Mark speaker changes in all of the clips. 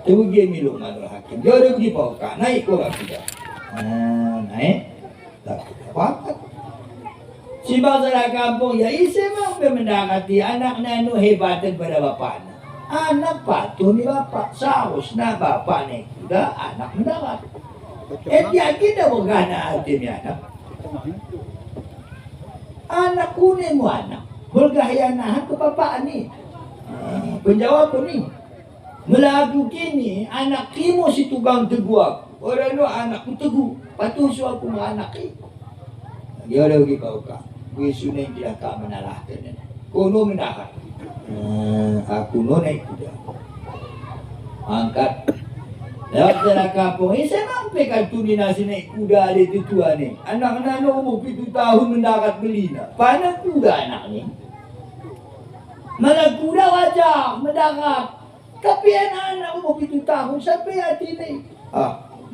Speaker 1: Terugi Luqmanul Hakim. Dia ada pergi paukak. Naik korang sudah. Naik. Tak apa. Si bangsa kampung ya isi mampu mendekati anak nanu hebat daripada bapaknya. Anak patuh ni bapak. Seharusnya bapak ni sudah anak mendarat. Dia kita bukan hati ni anak. Anak kuning mu anak. Bergahyanahan ke bapak ni. Penjawab ni. Melaku kini anak kimo si tukang teguh aku. Orang tu anak ku teguh. Patuh suatu anak ni. Dia ada pergi paukak. Wisunya tidak kak menalahkan. Kono mendahat. Aku no naik kuda. Angkat. Lewat jalan kampung. Saya mampu kan tu ni nasi naik kuda ada tu tua ni. Anak-anak umur 7 tahun mendarat beli nak. Mana kuda anak ni? Mana kuda wajah mendarat. Tapi anak-anak umur 7 tahun sampai hati ni.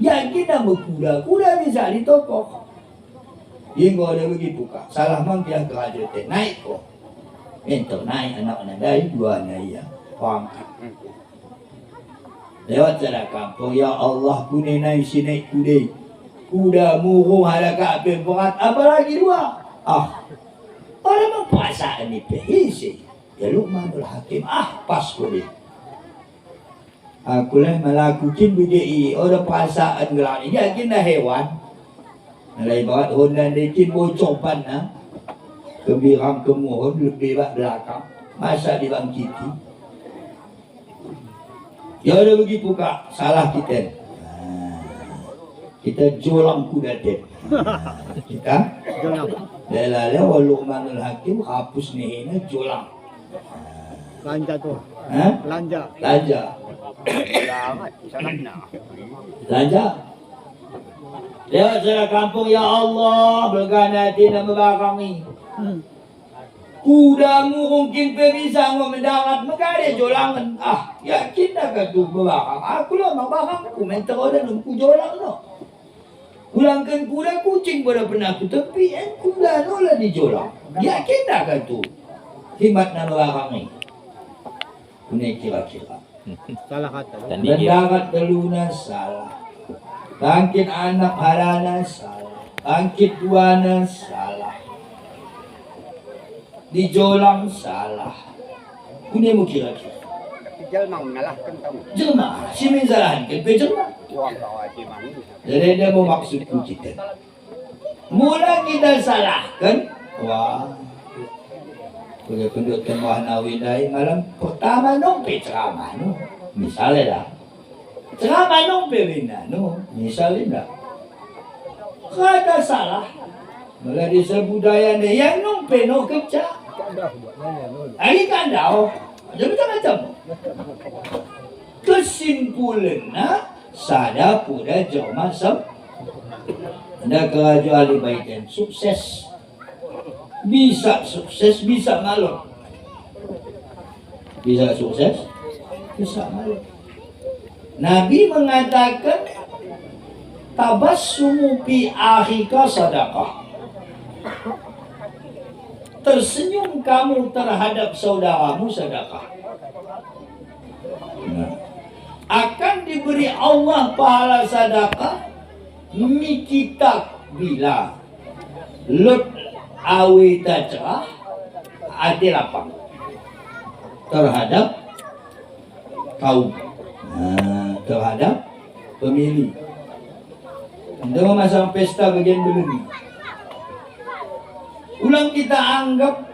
Speaker 1: Yakin nama kuda. Kuda bisa ditokok. Dia kau ada begitu kak. Salah mang dia kerja te naik kok. Entar naik anak-anak dari dua anak ya. Pangkat. Lewat jalan kampung. Ya Allah kune naik si naik kuda. Kuda murung ada kape berat. Apalagi dua. Orang mang perasaan ni pehisi. Ya Luqmanul Hakim. Pas kuda. Aku lah melakukan begini. Orang perasaan gelap ni. Yakin dah hewan. Nalai barat hondan dekin bocopan kebirang kemohon lebih bak belakang masa dibangkiti. Ya ada begitu kak, salah kita. Kita jolang kuda dek. Kita lelala Luqmanul Hakim hapus nihina jolang.
Speaker 2: Lanja tu. Lanja.
Speaker 1: Lanja. Lewat jalan kampung, ya Allah, bergana tidak membakangi. Kuda mungkin bisa mendarat, mengada jolangan. Yakin dah kata berbakang. Aku lah membakang, aku minta orang nunggu jolang no. Pulangkan kuda kucing pada pernah aku tepi, kuda no lah di jolang. Yakin dah kata himat nak membakangi. Ini kira-kira.
Speaker 2: Salah kata.
Speaker 1: Mendarat kelunas salah. Bangkit anak harana salah. Bangkit duana salah. Dijolang salah. Ini mau kira-kira.
Speaker 2: Jelma menyalahkan kamu.
Speaker 1: Jelma, si menzalahkan ke jelma. Jadi dia mau maksudku kita. Mula kita salahkan. Wah. Boleh penduduk Wahnawi dari malam pertama nong ceramah no. Misalnya lah. Ceramah nong perina no. Misalnya dah. Kata salah. Mula desa budaya ni yang nong peno kerja. Hari kandau. Ada macam-macam. Kesimpulannya sada pula jauh masam. Anda kerajaan ahli baitan sukses. Bisa sukses, bisa malu. Bisa sukses, bisa malu. Nabi mengatakan tabassumu fi akhika sadaqah. Tersenyum kamu terhadap saudaramu sedekah. Akan diberi Allah pahala sedekah mikitak bila lut awita cerah hati lapang terhadap kaum, terhadap pemilih. Anda memasang pesta bagian belum. Ulang kita anggap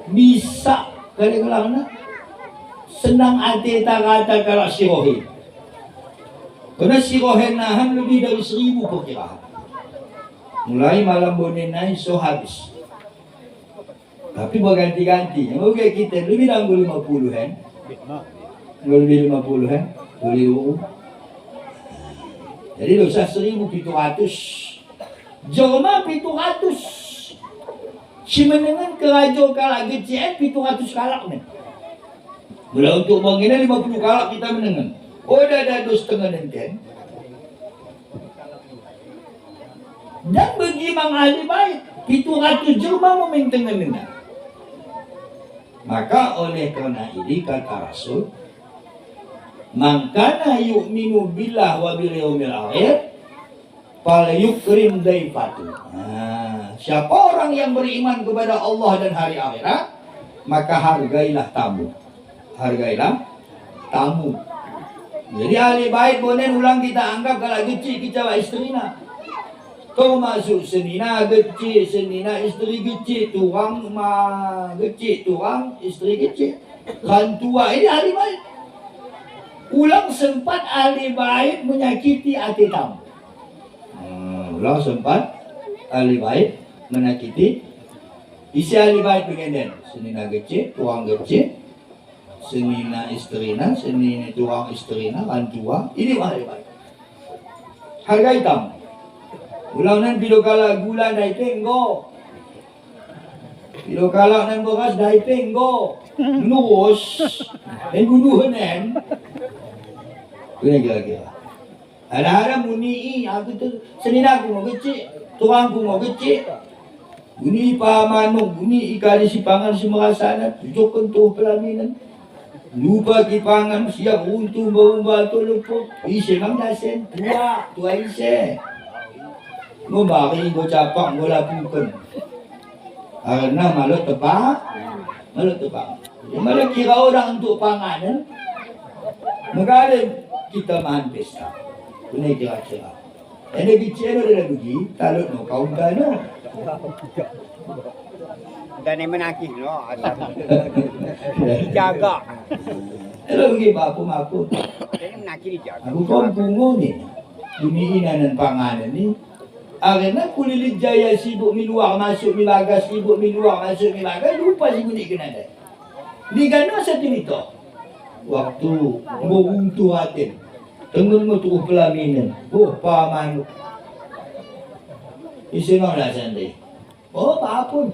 Speaker 1: bisa kali-kalana senang hati kata kalau sirohi. Karena sirohi nahan lebih dari 1000 perkiraan. Mulai malam bonen naik so habis. Tapi berganti-ganti. Yang kayak kita lebih dari 50 kan? Lebih 50 kan? Boleh. Jadi dosa 1700. Joma 700. Si menengan kerajo kalak GCN 700 kalak nih. Mula untuk mengenai 50 kalak kita menengan. Oh ada 2,5 nenten. Dan bagi mang ahli baik 700 jelma memintengan nena. Maka oleh karena ini kata Rasul, man kana yu'minu billah wa bil yaumil akhir falyukrim daifatu. Siapa orang yang beriman kepada Allah dan hari akhirat, maka hargailah tamu. Hargailah tamu. Jadi ahli bait bonen ulang kita anggap kalau kecil kita wa istrina. Kau masuk senina kecil, senina istri kecil, tuang kecil, tuang istri kecil. Kan tua ini ahli bait. Ulang sempat ahli bait menyakiti hati tamu. Ulang sempat ahli bait menyakiti isi ahli bait begini. Senina kecil, tuang kecil, senina istrina, senina tuang istrina, kan tua. Ini ahli bait. Hargai tamu. Ulang nan bilo kala gula dai tenggo. Bilo kala nan beras dai tenggo. Nus. En bunuh nen. Kena kira-kira. Ada muni aku tu senina aku mau kecil, tuang aku mau kecil. Buni pamanong, buni ikali si pangan si merasana, tujukan tu pelaminan. Lupa ki pangan siap untuk berubah tu lupa. Isi mang dasen tua isi. Membari go capak go lakukan. Karena malu tepak. Malu kira orang untuk panganan. Maka kita mahan pesta. Ini kira-kira. Ada bicara ada begini, talut no kaum dano.
Speaker 2: Dan yang menakih no, dijaga.
Speaker 1: Kalau begini mapu.
Speaker 2: Dan yang menakih dijaga.
Speaker 1: Aku kau bungo ni. Buniinan dan panganan ni. Akhirnya kulilit jaya sibuk miluar masuk milagas, sibuk miluar masuk milagas, lupa si bunyi kena dah. Di gana satu itu. Waktu beruntu hatin. Tengah tu pelaminan. Paman. Isinong lah sendiri. Apa pun.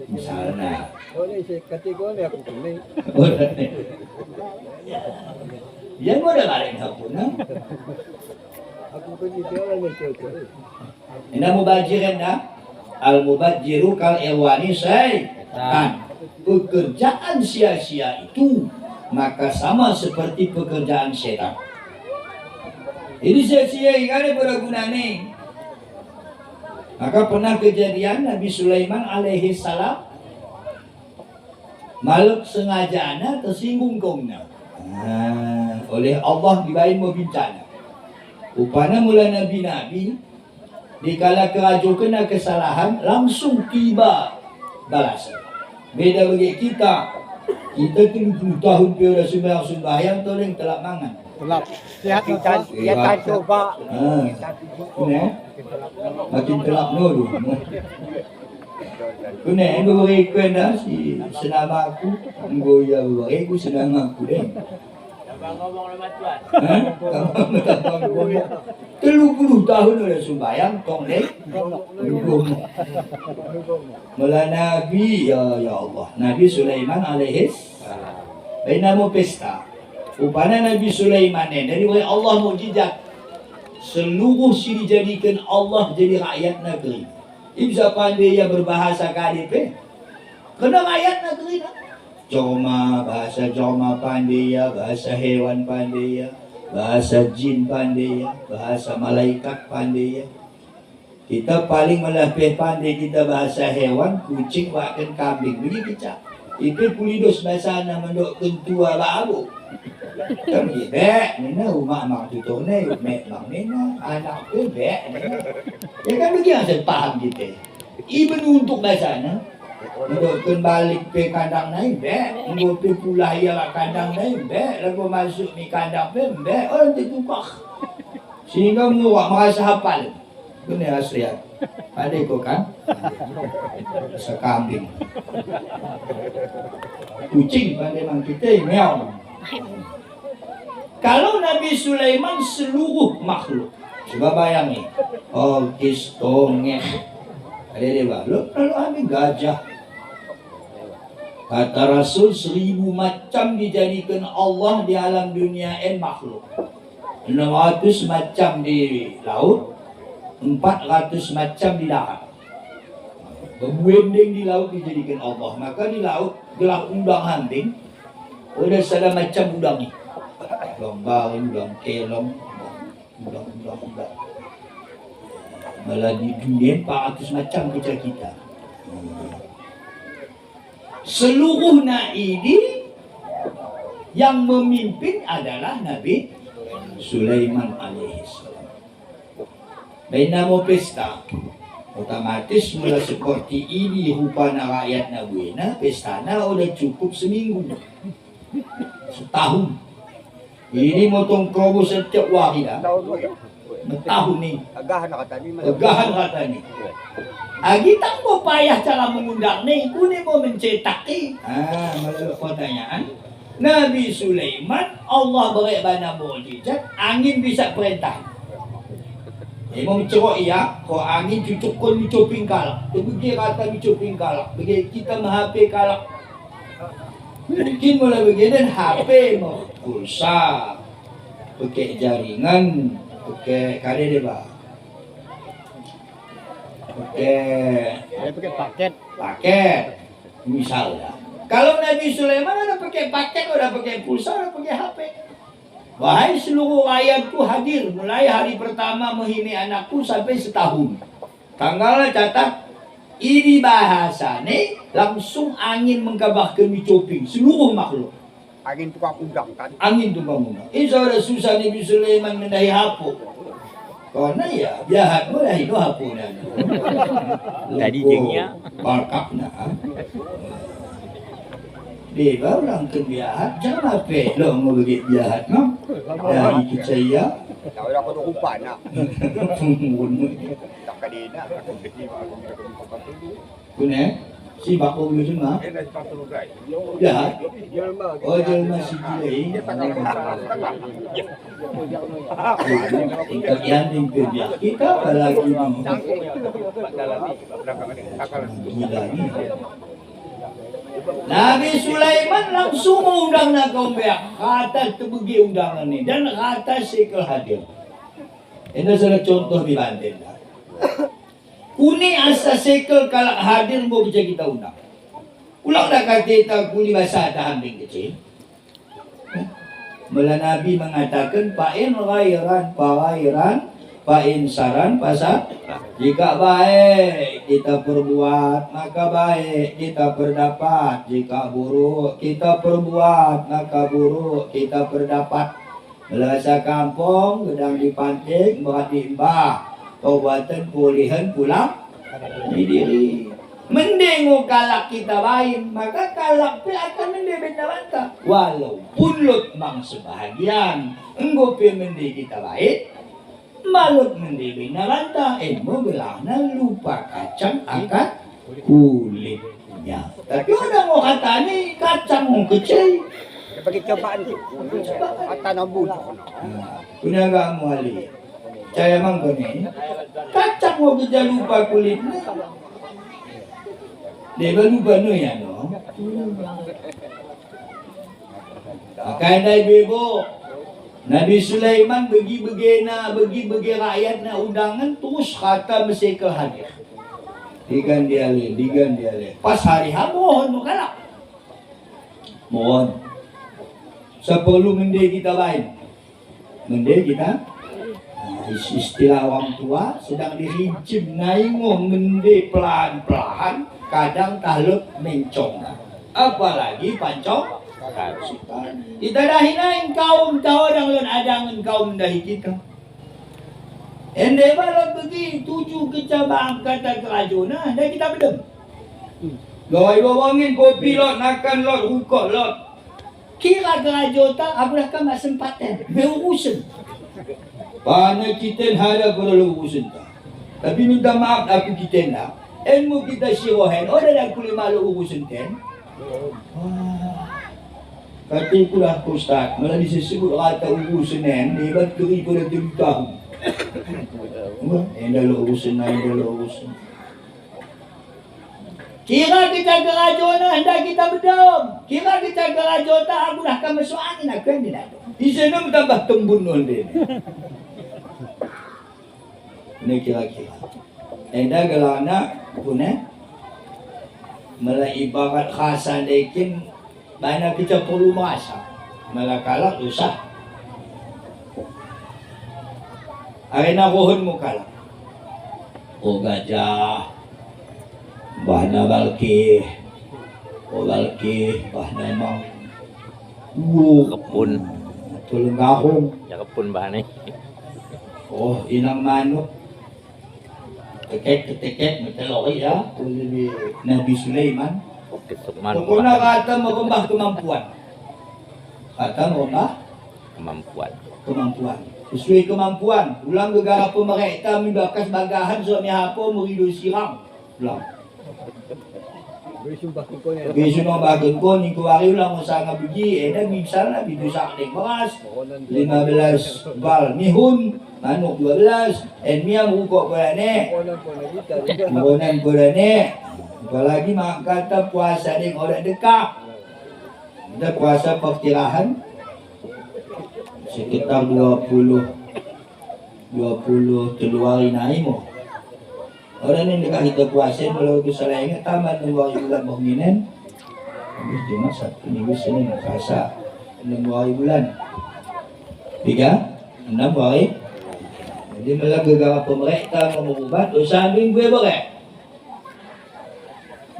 Speaker 1: Misalnya.
Speaker 2: Boleh saya kategori aku kuning.
Speaker 1: Yang mana balik aku na?
Speaker 2: Aku pergi jalan itu.
Speaker 1: Ina mubajirin na? Al-mubajiru kal irwani syaitan. Pekerjaan sia-sia itu maka sama seperti pekerjaan syaitan. Ini sia-sia ikan pada gunanya. Maka pernah kejadian Nabi Sulaiman alaihi salam makhluk sengajana tersinggung kongna. Oleh Allah dibain bencana. Rupanya mula Nabi-Nabi dikala kerajaan kena kesalahan langsung tiba balasan. Beda bagi kita 30 tahun pada sembahyang tolong telak mangan.
Speaker 2: Telap. Kita coba.
Speaker 1: Makin telak dulu. Kena endo beri kena si senama aku, engko ya beri aku senama aku deh.
Speaker 3: Abang ngomong sama Tuhan.
Speaker 1: 30 tahun dah sembahyang tong deh. Mula Nabi ya Allah, Nabi Sulaiman alaihi salam. Bainamu pesta. Rupanya Nabi Sulaiman ni dari Allah mukjizat. Seluruh si dijadikan Allah jadi rakyat negeri. Bisa pandai yang berbahasa KDP. Kena rakyat negeri tak? Joma, bahasa Joma pandai ya, bahasa hewan pandai ya, bahasa jin pandai ya, bahasa malaikat pandai ya. Kita paling melebih pandai kita bahasa hewan, kucing, bahkan kambing. Begini kita. Itu pulidos bahasa nama mendok kentua babu. Kami bek, nina rumah mak tutur ni, mek mak nina, anak tu bek. Ya kan begini yang saya paham kita. Even untuk bahasanya, mendok balik pe kandang naik bek, mendok pe pulah ia kandang naik bek, lalu masuk ni kandang pe bek, orang tertukar. Sehingga muak merasa hafal. Kena aslihat. Pandai kau kan? Sekambing. Kucing pandai mang kita, meow. Kalau Nabi Sulaiman seluruh makhluk, coba bayangin, orkis, tongek, ada dia balok, lalu ambil gajah. Kata Rasul 1000 macam dijadikan Allah di alam dunia makhluk. 600 macam di laut, 400 macam di darat. Berbuending di laut dijadikan Allah. Maka di laut gelar udang hunting. Ada segala macam udang ni. Udang, udang kelong, udang. Malah di dunia 400 macam macam kita. Seluruh naidi yang memimpin adalah Nabi Sulaiman alaihissalam. Baik nama pesta, otomatis mula seperti ini rupanya rakyat Nabuena, pesta na udah cukup seminggu, setahun. Ini motong krobo setiap hari dah. Tahun ni.
Speaker 2: Agahan kata ni.
Speaker 1: Agi tak mau payah cara mengundang ni, kuni mau mencetak ni. Malah pertanyaan. Nabi Sulaiman, Allah beri banyak mukjizat, angin bisa perintah. Memang cerok ya, kalau angin cucukkan dicoping kalak. Begitu kata dicoping kalak, begitu kita menghape kalak. Mungkin mulai begini HP mau pulsa, pakai jaringan, pakai kare deba, pakai paket, misalnya. Kalau Nabi Sulaiman ada pakai paket, ada pakai pulsa, ada pakai HP. Wahai seluruh rakyatku hadir mulai hari pertama menghini anakku sampai setahun. Tanggalnya catat. Ini bahasa ni langsung angin mengkabarkan dicoping seluruh makhluk.
Speaker 2: Angin tukang undang kan?
Speaker 1: Angin tukang undang. Insya susah Nabi Sulaiman mendahi hapo. Karena ya jahat mo dah itu hapo na.
Speaker 3: Tadi jengnya.
Speaker 1: Barkap na. Di ba orang kebiahat jangan apa lo mau begitu jahat no. Dari kecaya.
Speaker 2: Tahu aku tu rupa nak. Tak kadina.
Speaker 1: Kuna si bako mo semua. Jahat. Oh jelma si gilai. Yang dimperbiak kita lagi mau. Gila ni. Nabi Sulaiman langsung mengundang na kaum beak. Kata terbegi undangan ni. Dan kata sekel hadir. Ini adalah contoh di Banten. Kuni asa sekel kalau hadir mau bisa kita undang. Ulang dah kata kita kuli bahasa ada hambing kecil. Mula Nabi mengatakan Pa'in rairan, Pa'in saran pasal jika baik kita perbuat maka baik kita berdapat, jika buruk kita perbuat maka buruk kita berdapat. Bahasa kampung gedang dipancing berat diimbah, obatan pulihan pulang di diri. Mending kalak kita baik maka kalak pi akan mendebet banta. Walaupun lut mang sebahagian enggo pi mending kita baik malut mendebet banta. Mo belahna lupa kacang akan kulitnya. Tapi orang mau kata ni kacang mau kecil.
Speaker 2: Bagi cobaan tu. Kata nabu.
Speaker 1: Punya agak muali. Saya mang ni kacang mau kerja lupa kulitnya. Dia lupa no ya no. Kandai bebo. Nabi Sulaiman bagi rakyat na undangan terus kata mesti ke hadir. Digan dia le. Pas hari mohon mo kalak. Mohon. Sebelum mende kita lain. Mende kita istilah orang tua sedang diricim naingong mende pelan-pelan kadang talut mencong. Apalagi pancong kita dah hinain kaum tahu orang adangan kaum dahi kita. Ende balot pergi 7 kecamatan kata kerajaan dah kita bedem. Gawai bawangin kopi lot, nakan lot, hukok lot. Kira kerajaan tak aku dah kan sempatan berurusan. Pana kita ada perlu urusan tak. Tapi minta maaf aku kita nak. Ilmu kita sirohan, dah kulit malu urusan ten. Kata ikulah Ustaz, malah disebut rata urusan ni, hebat keri pada 7 tahun. Dah urusan. Kira kita kerajaan hendak kita bedam. Kira kita kerajaan tak aku dah akan masuk angin akan dia nak. Di sana tambah tembun dia. Ini kira-kira. Enda galana punya Malah ibarat khasa dekin, mana kita perlu merasa. Malah kalak usah. Arena rohon mo kalak. O gajah, bahna balki, o balki, bahna mau.
Speaker 3: Kebun.
Speaker 1: Tulung gahong.
Speaker 3: Ya kebun bahane.
Speaker 1: Oh, inang manok. Teket, meteloy ya. Nabi Sulaiman.
Speaker 3: Kesuman.
Speaker 1: Pokoknya kata merembah kemampuan. Kata merembah
Speaker 3: Kemampuan.
Speaker 1: Sesuai kemampuan. Ulang gegara pemerintah membakas bagahan suami hapo meridu sirang. Ulang. Besok nak bagun ko ni kuwari ulang usanga biji. Eda bisa na bidu sakling beras. 15 bal mihun. Manuk 12. En mia mukok berane. Mohonan berane. Apalagi mak kata puasa ni orang dekat. Kita puasa perkiraan sekitar 23 hari naik mo. Orang ni dekat kita puasa kalau kita salah ingat tamat 2 bulan berminen. Habis cuma 1 minggu Senin puasa 6 hari bulan. 6 hari. Jadi malah gegara pemerintah mengubat usaha minggu berat.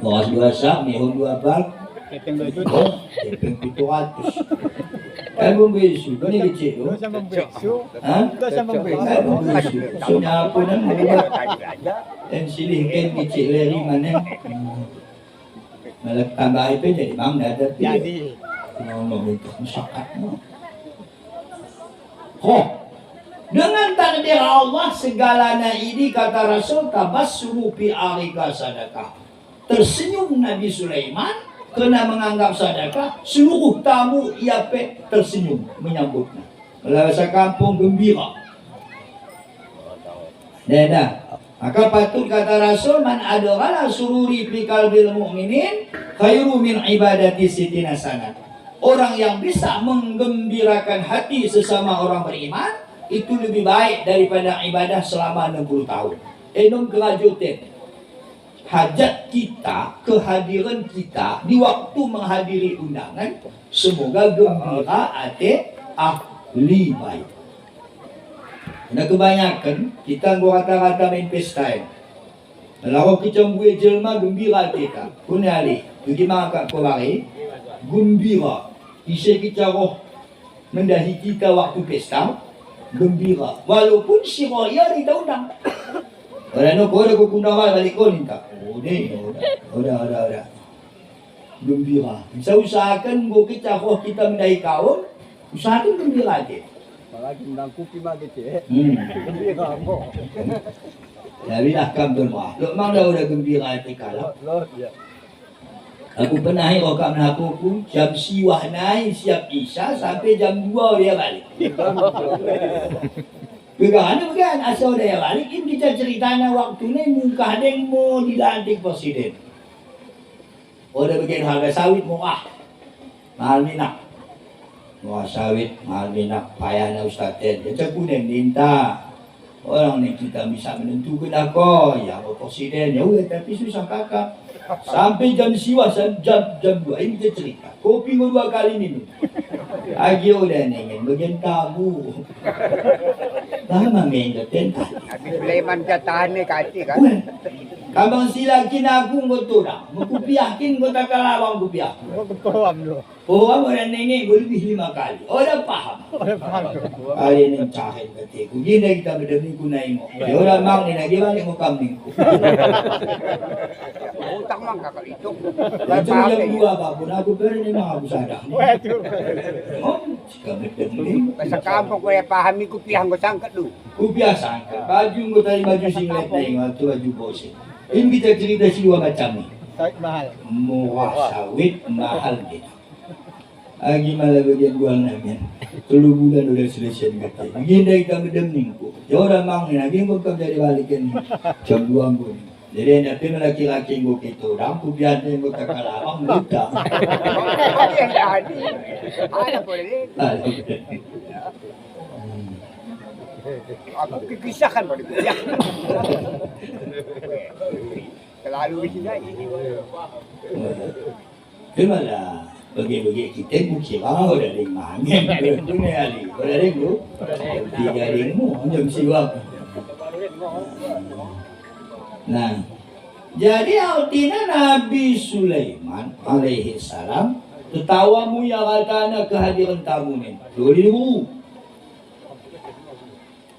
Speaker 1: Beras biasa, mihun 2 bal. Tepeng 700. Kamu besu, kau ni kecil tu. So apa nama dan silihkan kecil lari mana. Malah tambah IP jadi bang dah ada. Jadi. Mau itu masyarakat. Dengan takdir Allah segalanya ini kata Rasul tabassum fi arika sadaqah. Tersenyum Nabi Sulaiman kena menganggap sedekah, seluruh tamu ia tersenyum menyambutnya. Bahasa kampung gembira. Dah. Maka patut kata Rasul man adghala sururi fi qalbil mu'minin khairu min ibadati sitina sanat. Orang yang bisa menggembirakan hati sesama orang beriman itu lebih baik daripada ibadah selama 60 tahun. Enum kerajutan. Hajat kita, kehadiran kita di waktu menghadiri undangan, semoga gembira ate ahli baik. Karena kebanyakan kita kata-kata main pesta. Kalau kita buat jelma gembira kita, kunali, bagaimana kat kawari, gembira. Isi kita roh mendahi kita waktu pesta, gembira. Walaupun si roya kita undang. Orang nak kau ada kundang balik kau ni tak? Udah. Gembira. Bisa usahakan buat kita roh kita mendahi kaum, usahakan gembira aja.
Speaker 2: Apalagi undang kopi mah kecil. Gembira kok.
Speaker 1: Jadi dah kam bermah. Lok mang dah udah gembira hati kalau. Aku pernah rokam aku pun jam siwah naik siap isya sampai jam 2 dia balik. Bukan asal dia balik ini kita ceritanya waktu ni muka deng mau dilantik presiden. Udah bikin harga sawit murah, mahal minyak. Murah sawit, mahal minyak, payahnya ustadz. Dia kuning minta orang ni kita bisa menentukan apa yang presiden. Ya udah tapi susah kakak. Sampai jam siwah jam 2 ini kita cerita. Kopi 2 kali minum. Lagi udah nengin bagian tamu. Lama main keten.
Speaker 2: Habis Sulaiman jatahan ni kati kan.
Speaker 1: Kabang silakin aku ngoto dah. Mukupiakin kota kalawang kupiah.
Speaker 2: Paham tu.
Speaker 1: Orang orang nengin gue lebih 5 kali. Orang paham. Hari ni cahaya ketiku. Gini kita berdemi kunai mo. Dia orang mang ni lagi balik mo kambing.
Speaker 2: Utang mang kakak itu.
Speaker 1: Macam yang 2 apapun aku beri ni mang aku sadar. Oh, jika berdemi.
Speaker 2: Pasal kampung kau yang pahami kopi hanggo sangkat tu.
Speaker 1: Kupiah sangka. Baju kau tadi baju singlet ni waktu baju bosin. Ini kita cerita si 2 macam ni.
Speaker 2: Sawit mahal.
Speaker 1: Murah sawit mahal kita. Lagi malah bagian jual namin. 3 bulan udah selesai kata. Begini dah kita berdemning ko. Ya orang mang ni lagi kau jadi balikan jam 2 ko. Jadi ada pun laki-laki ko kita orang kupiah ni ko tak kalawang buta.
Speaker 2: Ada yang ada. Ada boleh. Aku kisahkan pada dia. Terlalu sini.
Speaker 1: Kemana? Bagi-bagi kita mungkin udah ada mangin. Itu ni ali. Udah ada tu. 3 ribu jam siwak. Nah, jadi artinya Nabi Sulaiman alaihi salam ketawamu yang katanya kehadiran tamu ni. 2,000.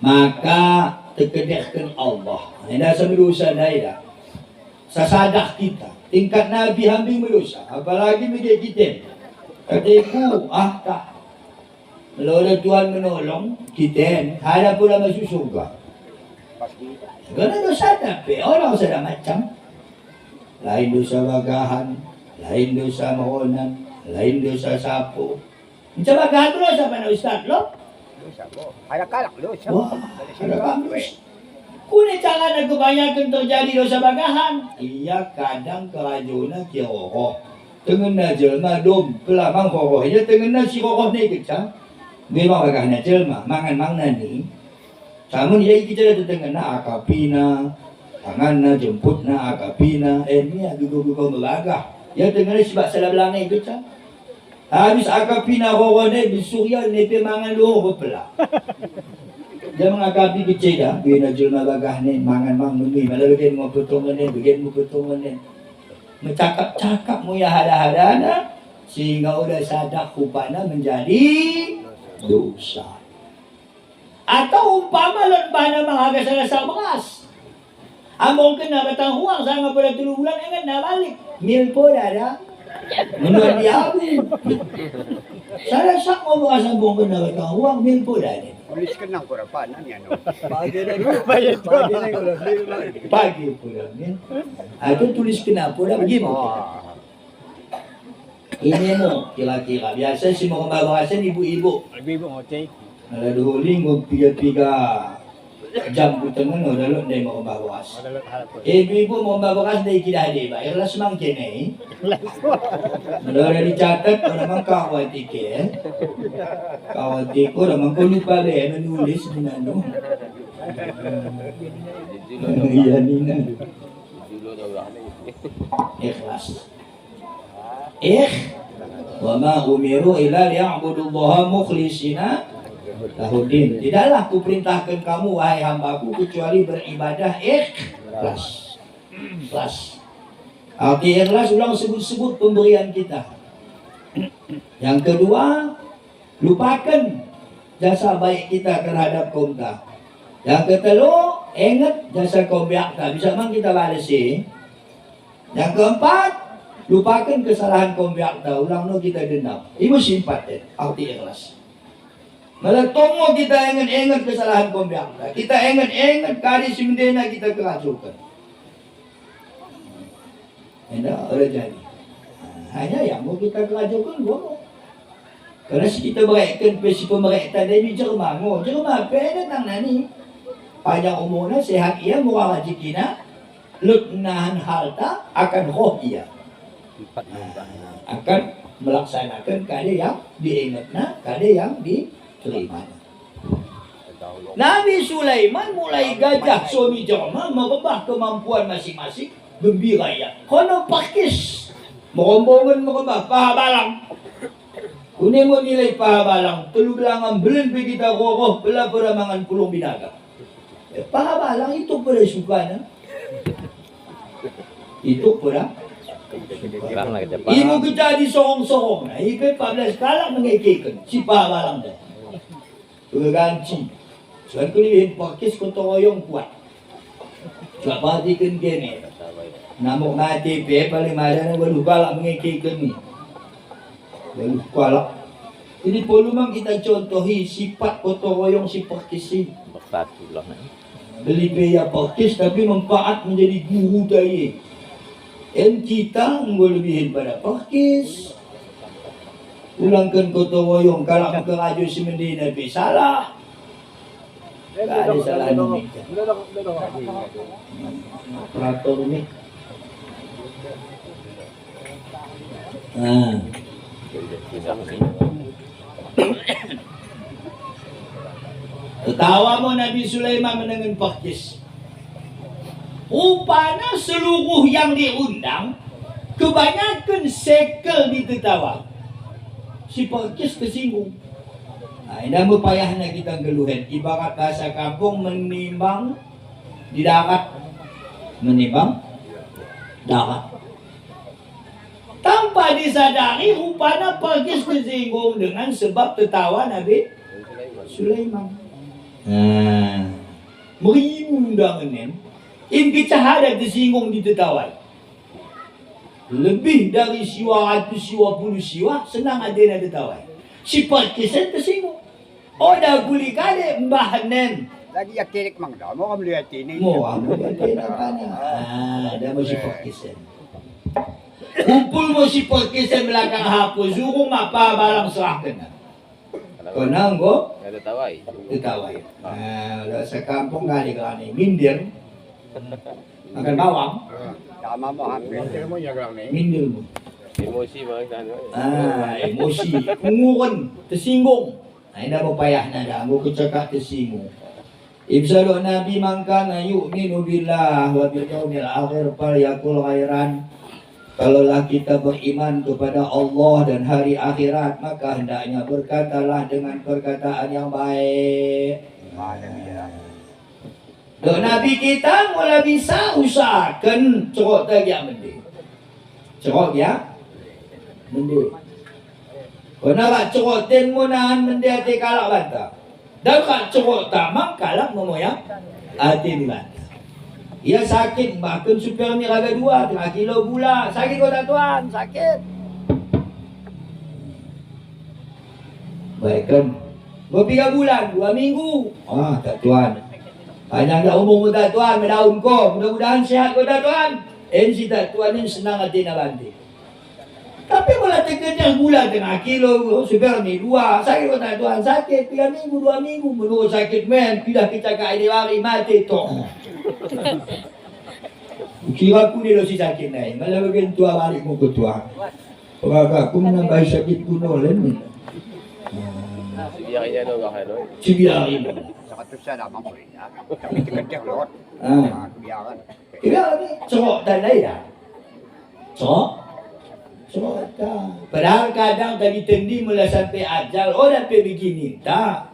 Speaker 1: Maka terkedekkan Allah. Ini asal berusaha dah. Sasadah kita. Tingkat Nabi hampir berdosa. Apalagi media kita. Kataku, tak. Kalau ada Tuhan menolong, kita ada pula masuk surga. Kerana dosa tapi orang sudah macam. Lain dosa bagahan, lain dosa meronan, lain dosa sapu. Macam bagahan tu dosa mana Ustaz lo?
Speaker 2: Dosa kok. Ada kalak dosa.
Speaker 1: Wah, ada kamus. Kuni jangan ada kebanyakan terjadi dosa bagahan. Iya kadang kerajunan kira roh. Tengena jelma dom pelamang roh. Ia tengena si roh ni kecam. Memang bagahan jelma mangan mangna ni. Namun ia kita ada tengena akapina. Tanganna jemputna akapina. Ni gugur-gugur melagah. Ia tengena sebab salah belang ni kecam. Habis akapina roh ni bisurya ni pemangan luar berpelak. Dia mengagapi kecil dah. Bila jelma bagah ni, mangan mang numi. Malah bagian mau potongan ni, bagian mau potongan ni. Mencakap-cakap mu ya hada-hada. Sehingga udah sadar rupanya menjadi dosa. Atau umpama lembana mengharga selesai beras. Among kena batang huang sangat pada 3 bulan, kan dah balik. Mil pun ada. Menurut dia aku. Saya sak mau beras ambong kena batang huang, mil pun ada.
Speaker 2: Tulis kenang ko rapan ni ano.
Speaker 1: Pagi pula ni. Aku tulis kenapa dah begini. Ini mo kira-kira biasa si mau bahasa ibu-ibu.
Speaker 2: Ibu ngoceh.
Speaker 1: Kalau dulu lingkup 3 jam putangan udah lu ndai mau bahas. Ibu-ibu mau bahas dari kita dia, bayarlah semangkin ni. Udah dicatat orang kawat tiket. Kawat tiket orang kau lupa deh menulis di mana. Iya ni. Ikhlas. Wa ma umiru illa liya'budullaha mukhlishina lahudin. Tidaklah kuperintahkan kamu wahai hambaku kecuali beribadah ikhlas. Ikhlas. Arti ikhlas ulang sebut-sebut pemberian kita. Yang kedua, lupakan jasa baik kita terhadap kaum ta. Yang ketiga, ingat jasa kaum pihak ta. Bisa mang kita balas sih. Yang keempat, lupakan kesalahan kaum pihak ta. Ulang no kita dendam. Ibu simpat arti ikhlas. Malah tomo kita ingat kesalahan kaum pihak ta. Kita ingat kali semendena kita kerasukan. Hendak ada jadi. Hanya yang mau kita kerajukan gua. Karena kita berikan pesi pemerintah dari Jerman. Jerman apa datang nani? Panjang umurnya sehat ia murah rezekina. Lutnahan harta akan roh ia. Akan melaksanakan karya yang diingatnya, karya yang diterima. Nabi Sulaiman mulai gajah suami Jerman merubah kemampuan masing-masing. Gembira ya. Kono pakis. Merombongan merubah paha balang. Kuni mo nilai paha balang. Telu belangan belen pergi kita roh bela peramangan pulung binaga. Paha balang itu pada sukanya. Itu pada. Ibu kita di sorong-sorong. Nah, ibu 14 kalak mengekekan. Si paha balang dah. Berganci. Selain kulihin pakis kotor royong kuat. Sebab perhatikan gini. Namuk mati paling ada yang baru balak mengekekan ni. Baru balak. Ini perlu memang kita contohi sifat gotong royong si pakis ini.
Speaker 3: Bersatulah.
Speaker 1: Beli biaya pakis tapi manfaat menjadi guru daya. Dan kita melebihin pada pakis. Ulangkan gotong royong kalau keraju semendi Nabi salah. Tak ada salah ni. Operator ni. Tertawa mo Nabi Sulaiman mendengar pakis. Rupanya seluruh yang diundang kebanyakan sekel di Tetawai. Si Perkis tersinggung. Ini payahnya kita geluhan. Ibarat bahasa kampung menimbang di darat, menimbang darat. Tanpa disadari rupanya Perkis tersinggung dengan sebab tertawa Nabi Sulaiman. Merindang Impi Cahada tersinggung di Tetawai. Lebih dari siwa 120 siwa senang ada nak Tetawai. Si Perkisan tersinggung. Oh dah guli kade mbah nem.
Speaker 2: Lagi ya kirik mang dah. Mau kamu lihat ini.
Speaker 1: Mau kamu lihat ini apa ni? Dah mau si Perkisan. Kumpul mau si Perkisan belakang hapus. Zurung apa barang serah kena. Kenang go?
Speaker 3: Tetawai.
Speaker 1: Tetawai. Sekampung kali kali mindir. Makan bawang.
Speaker 2: Sama mo hampir.
Speaker 1: Mindir mo.
Speaker 3: Emosi bang
Speaker 1: Emosi. Kungurun. Tersinggung. Ini dah payah nada. Aku kecakap tersinggung. Ibsalu Nabi mangkana yu'minu billah wa bil yaumil akhir falyakul khairan. Kalaulah kita beriman kepada Allah dan hari akhirat, maka hendaknya berkatalah dengan perkataan yang baik. Dok Nabi kita mula bisa usahakan cerok tagiak mending. Cerok ya mending. Kena kat cerok ten munahan mending hati kalak bantah. Dan kat cerok tamang kalak memoyang hati bantah. Ia sakit bahkan supir ni raga 2 tengah kilo gula. Sakit kau tak tuan? Sakit. Baik kan? Kau 3 bulan, 2 minggu. Tak tuan. Panjang dah umur tak tuan, mendaun kau. Mudah-mudahan sihat kau tak tuan. Si tak tuan ni senang hati nak bantu. Tapi malah terkejar gula tengah kilo. Supir ni 2. Sakit kau tak tuan? Sakit 3 minggu, 2 minggu. Menurut sakit men. Tidak kita kat ini hari mati tu. Kira aku ni si sakit naik. Malah bagian tua balik muka tua. Orang aku menambah sakit kuno lain.
Speaker 3: Biar dia dong hai doi.
Speaker 1: Biar ini.
Speaker 2: Satu saya dah mampu ya. Tapi terkejar lot. Biaran.
Speaker 1: Biar ni cerok dan lain dah. Cerok dah. Padahal kadang tadi tendi mula sampai ajal. Oh sampai begini. Tak.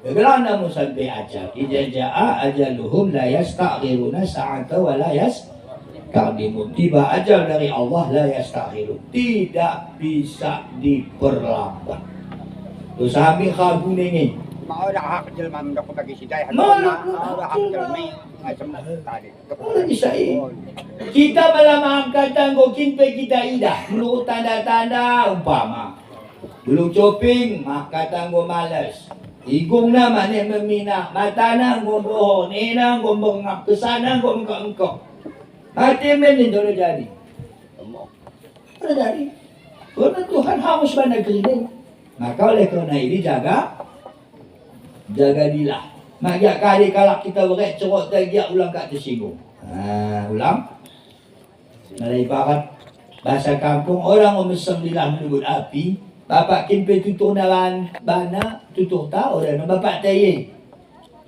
Speaker 1: Kalau namun sampai ajal. Idza jaa ajaluhum la yastaghiruna sa'ata wa la yastaqdimun. Tiba ajal dari Allah la yastaghirun. Tidak bisa diperlambat. Tu sahabi khabu ni.
Speaker 2: Mau dah hak jelma mendak bagi sidai.
Speaker 1: Mau
Speaker 2: dah hak jelma macam tadi.
Speaker 1: Bisa kita malam angkatan gokin pe kita ida. Menurut tanda-tanda umpama. Dulu coping mak kata go malas. Igung na mana memina, mata na gomboh, nena gombong ngap kesana engkau. Hati men itu jadi. Ada jadi. Karena Tuhan harus banyak ini. Maka oleh kerana ini jaga dilah. Maka kali kalau kita berat cerok dia ulang kat tersinggung. Ulang. Malai ibarat bahasa kampung orang memesan dilah menyebut api. Bapak kimpe tutur nalan bana tutur ta orang bapak tayi.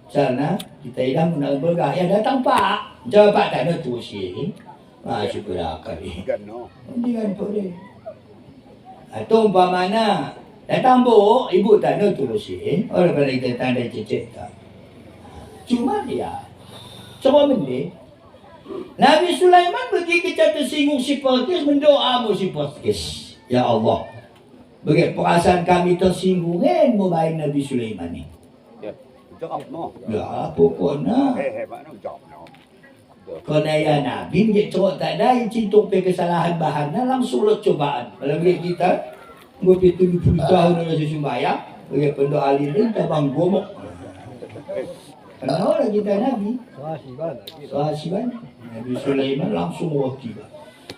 Speaker 1: Sana kita ida menang bergah ya datang pak. Jawab pak tak nak tusi. Syukurlah kali.
Speaker 2: Gano.
Speaker 1: Dengan boleh. Atau umpamana datang bu ibu tak nak tusi. Orang pada kita tanda cecek tak. Cuma dia coba mending. Nabi Sulaiman pergi ke tersinggung si Perkis mendoa mu si Perkis. Ya Allah. Bagi perasaan kami tersinggung mau baik Nabi Sulaiman ni.
Speaker 2: Ya, jawab no.
Speaker 1: Ya, pokoknya.
Speaker 2: Mana jawab no.
Speaker 1: Kerana ya Nabi dia cerok tak ada yang cintuk pe kesalahan bahannya langsung lot cobaan. Kalau lihat kita, gua pergi 70 tahun dengan sembahyang, bagi pendoa lilin tabang gomok. Kenapa kita Nabi? Sahabat. Nabi Sulaiman langsung wakil.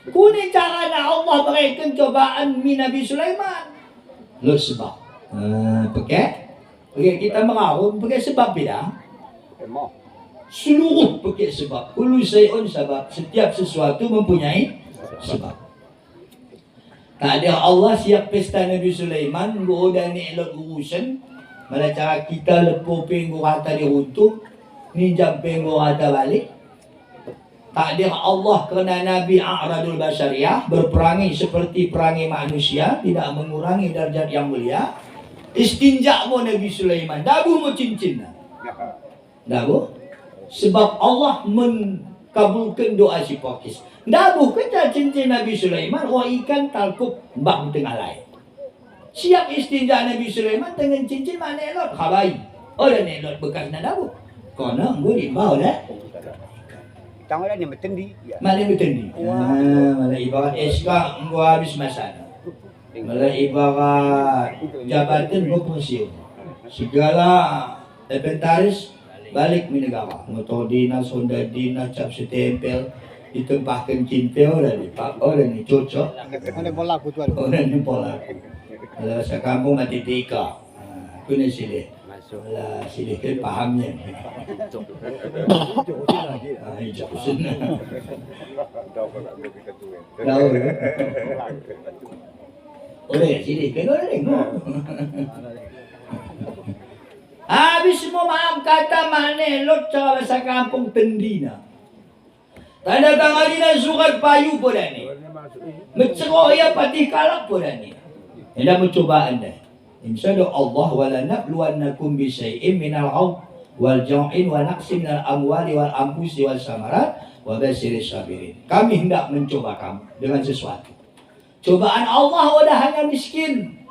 Speaker 1: Kuning cara Allah berikan cobaan min Nabi Sulaiman. Lo sebab. Pakai kita mengarun pakai sebab beda. Seluruh pakai sebab. Kullu syai'un sebab. Setiap sesuatu mempunyai sebab. Tak ada Allah siap pesta Nabi Sulaiman, gua dah ni elok urusan. Malah cara kita lepuh penggu rata di runtuh, ni jam penggu rata balik. takdir Allah kerana Nabi a'radul basyariyah, berperangi seperti perangi manusia, tidak mengurangi darjat yang mulia. Istinja mo Nabi Sulaiman, dabu mo cincin. Dabu sebab Allah kabulkan doa si Pakis. Dabuh kita cincin Nabi Sulaiman, ikan talkup bak tengah lain. Siap istinja Nabi Sulaiman dengan cincin mana elok khabai. Orang elok bekas na dabuh. Kono nguri bau dah.
Speaker 2: Tang orang ni bertendi.
Speaker 1: Mana bertendi? Mana ibarat SK gua habis masa. Mana ibarat jabatan gua pensiun. Segala inventaris balik mi negara. Motor dinas, Honda dinas, cap setempel, ditempahkan cintel dan dipak. Orang ni cocok.
Speaker 2: Orang bola aku tuan.
Speaker 1: Orang ni pola. Kalau sekampung mati tika. Aku ni silih. Lah silih ke pahamnya. Hijau sana. Tahu. Oleh silih ke orang. Habis semua maaf kata mana lot cara bahasa kampung tendina. Tanda tangan dina surat payu pun dah ni. Mencerok ya patih kalak pun dah ni. Anda mencoba anda. Insyaallah Allah wala nabluwannakum bi syai'in minal 'aw wal jau'in wa naqsin minal amwali wal anfusi wal samarat wa basyiris sabirin. Kami hendak mencoba kamu dengan sesuatu. Cobaan Allah udah hanya miskin.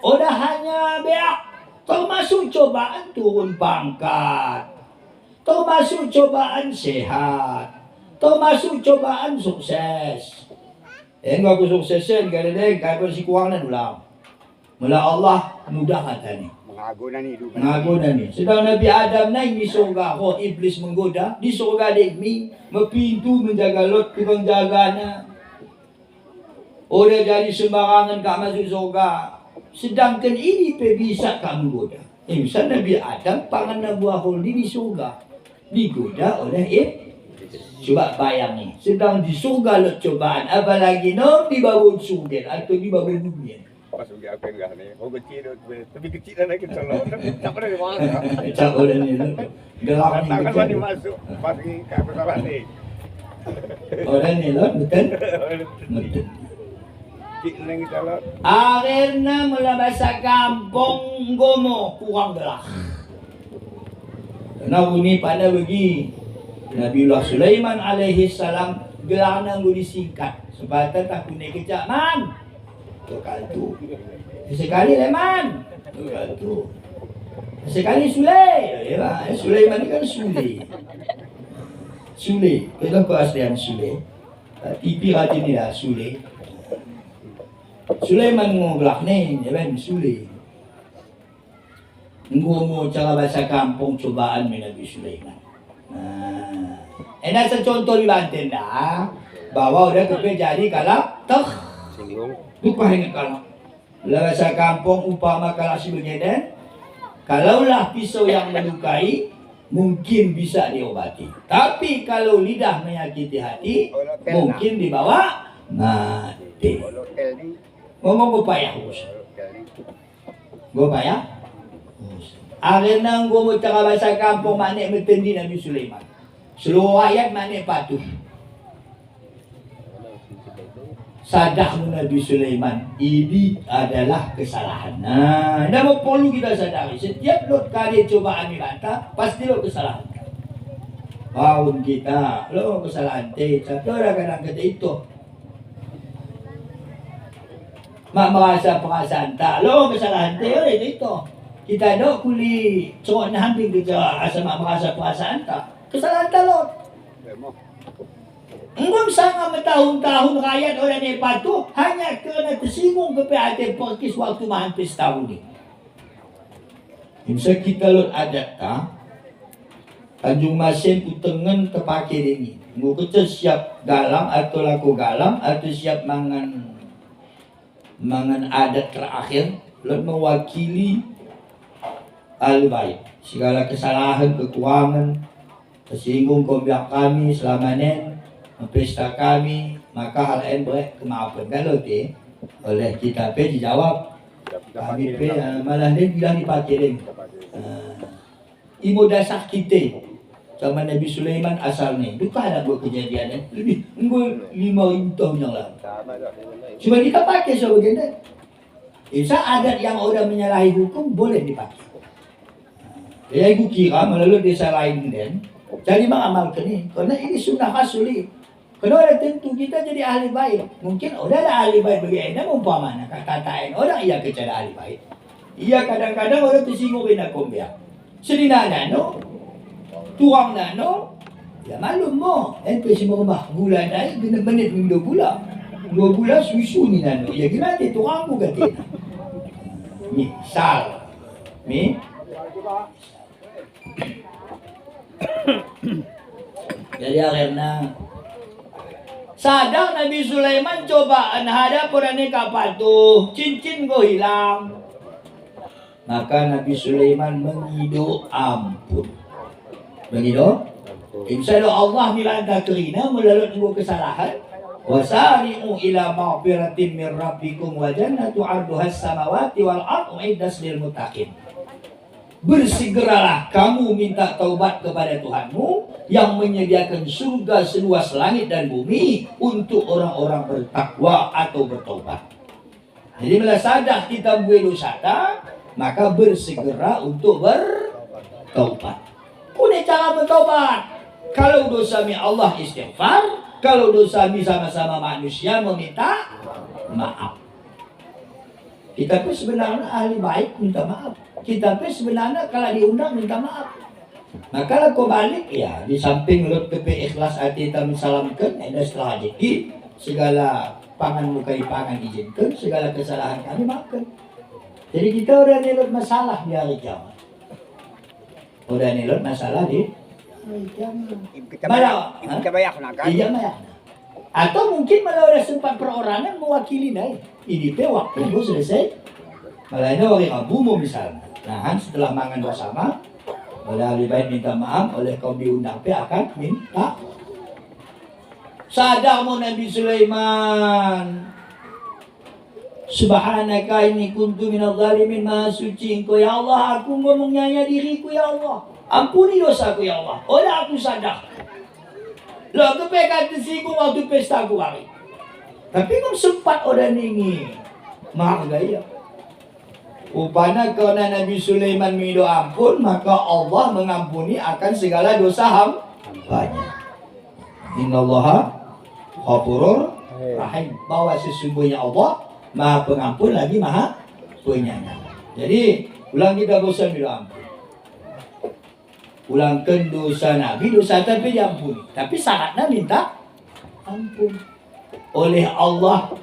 Speaker 1: Udah hanya beak. Termasuk cobaan turun pangkat. Termasuk cobaan sehat. Termasuk cobaan sukses. Enggak aku suksesin kadang-kadang kau si kuangan ulang. Mula Allah mudah kata ni. Mengagunan ni. Sedang Nabi Adam naik di surga. Iblis menggoda. Di surga dia mi. Mepintu menjaga lot. Tukang jaganya. Udah jadi sembarangan kak masuk surga. Sedangkan ini bisa kamu goda. Misal Nabi Adam pangan buah khuldi di surga. Digoda oleh iblis. Coba bayangin, sedang di surga lo cobaan, apalagi di bawah surga atau di bawah dunia.
Speaker 2: Masuk ke apa enggak ni? Oh kecil tapi kecil dah lagi tolong. Tak pernah di mana.
Speaker 1: Tak boleh ni. Gelap ni.
Speaker 2: Tak akan masuk pagi ke pesawat ni.
Speaker 1: Orang ni lot betul. Betul.
Speaker 2: Cik lagi tolong.
Speaker 1: Akhirnya mula bahasa kampung gomo kurang gelah. Karena bunyi pada bagi Nabiullah Sulaiman alaihi salam gelarna boleh disingkat. Sebatan tak punya kejap man. Tukal tu. Sekali leman. Tukal tu. Sekali Sule. Sulaiman ni kan Sule. Sule. Kita keaslian Sule. TV hati ni lah Sule. Sulaiman ngoglak ni. Jalan Sule. Ngomo cara bahasa kampung cobaan Nabi Sulaiman. Enak contoh di Banten dah. Bawa udah kepe jadi kalap singgung. Lupa ingat kalap. Bahasa kampung umpama kalap si begeden. Kalaulah pisau yang melukai mungkin bisa diobati. Tapi kalau lidah menyakiti hati mungkin dibawa mati. Ngomong payah bos. Gue payah. Akhirnya gue mau cara bahasa kampung makna mentendi Nabi Sulaiman. Seluruh ayat makna patuh. Sadar Nabi Sulaiman ini adalah kesalahan. Nah, nama perlu kita sadari. Setiap lot kali cobaan dibantah, pasti lo kesalahan. Kawan kita, lo kesalahan. Tapi orang kadang kata itu. Mak merasa perasaan tak, lo kesalahan. Orang itu. Kita ada kuli corok hampir kita asal mak merasa perasaan tak. Kesalahan talot. Engkau sangat bertahun-tahun rakyat orang yang patuh hanya kerana tersinggung ke PAT Perkis waktu hampir setahun ni. Misal kita lot adat tak, Tanjung Masin utengan terpakai ini. Engkau kita siap galam atau laku galam atau siap mangan adat terakhir. Lot mewakili al-baik. Segala kesalahan, kekurangan, tersinggung kombiak kami selama ni, pesta kami, maka hal lain boleh kemaafan. Kalau tu oleh kita dijawab, kami malah ni bilang dipakai ni. Imo dasar kita Zaman Nabi Sulaiman asalnya. Itu ada buat kejadiannya. Lebih 5.000 tahun yang lalu. Cuma kita pakai sebagainya. Bisa adat yang orang menyalahi hukum boleh dipakai. Ya ibu kira melalui desa lain dan jadi mengamalkan ini. Karena ini sunnah asli. Kalau ada tentu kita jadi ahli baik. Mungkin udah ada ahli baik bagaimana umpamanya kata-katain orang iya kecara ahli baik. Iya kadang-kadang orang tersinggung kena kombiak. Sedina nano, tuang nano, ya malum mo. Ente si merubah gula naik benar-benar 2 gula. 2 gula susu ni nano. Ya gimana tuang bukan dia. Misal, jadi akhirnya sadar Nabi Sulaiman cobaan hadap orang ni kapal tu cincin go hilang. Maka Nabi Sulaiman mengidu ampun. Mengidu? Insya Allah milanta kerina melalui kesalahan. Wasari'u ila maghfiratin min rabbikum wa jannatu 'arduhas samawati wal ardu 'iddas lil muttaqin. Bersegeralah kamu minta taubat kepada Tuhanmu yang menyediakan surga seluas langit dan bumi untuk orang-orang bertakwa atau bertaubat. Jadi bila sadar kita buat dosa, maka bersegera untuk bertaubat. Punya cara bertaubat. Kalau dosa Allah istighfar, kalau dosa sama-sama manusia meminta maaf. Kita pun sebenarnya ahli baik minta maaf. Kita pun sebenarnya kalau diundang minta maaf. Nah kalau kau balik ya di samping lut kepe ikhlas hati kita mensalamkan ada setelah rezeki segala pangan muka pangan izinkan segala kesalahan kami maafkan. Jadi kita udah nilut masalah di hari kiamat. Udah nilut masalah di hari kiamat.
Speaker 2: Kita bayar kan?
Speaker 1: Iya bayar. Atau mungkin malah udah sempat perorangan mewakili naik. Ini teh waktu itu selesai. Malah ini orang Abu mau misalnya. Nah setelah mangan bersama, oleh ahli bait minta maaf, oleh kaum diundang pe akan minta. Sadar mau Nabi Sulaiman. Subhanaka ini kuntu minadh dhalimin, maha suci engkau ya Allah, aku ngomongnya diriku ya Allah. Ampuni dosaku ya Allah. Oleh aku sadar. Loh, aku pekat tersinggung waktu pesta aku hari. Tapi kau sempat orang ini. Maaf gaya. Upana karena Nabi Sulaiman minta ampun, maka Allah mengampuni akan segala dosa hambanya. Innallaha ghafurur rahim. Bahwa sesungguhnya Allah Maha Pengampun lagi Maha Penyayang. Jadi ulang kita bosan minta ampun. Ulangkan dosa Nabi, dosa tapi diampuni. Tapi syaratnya minta ampun. Oleh Allah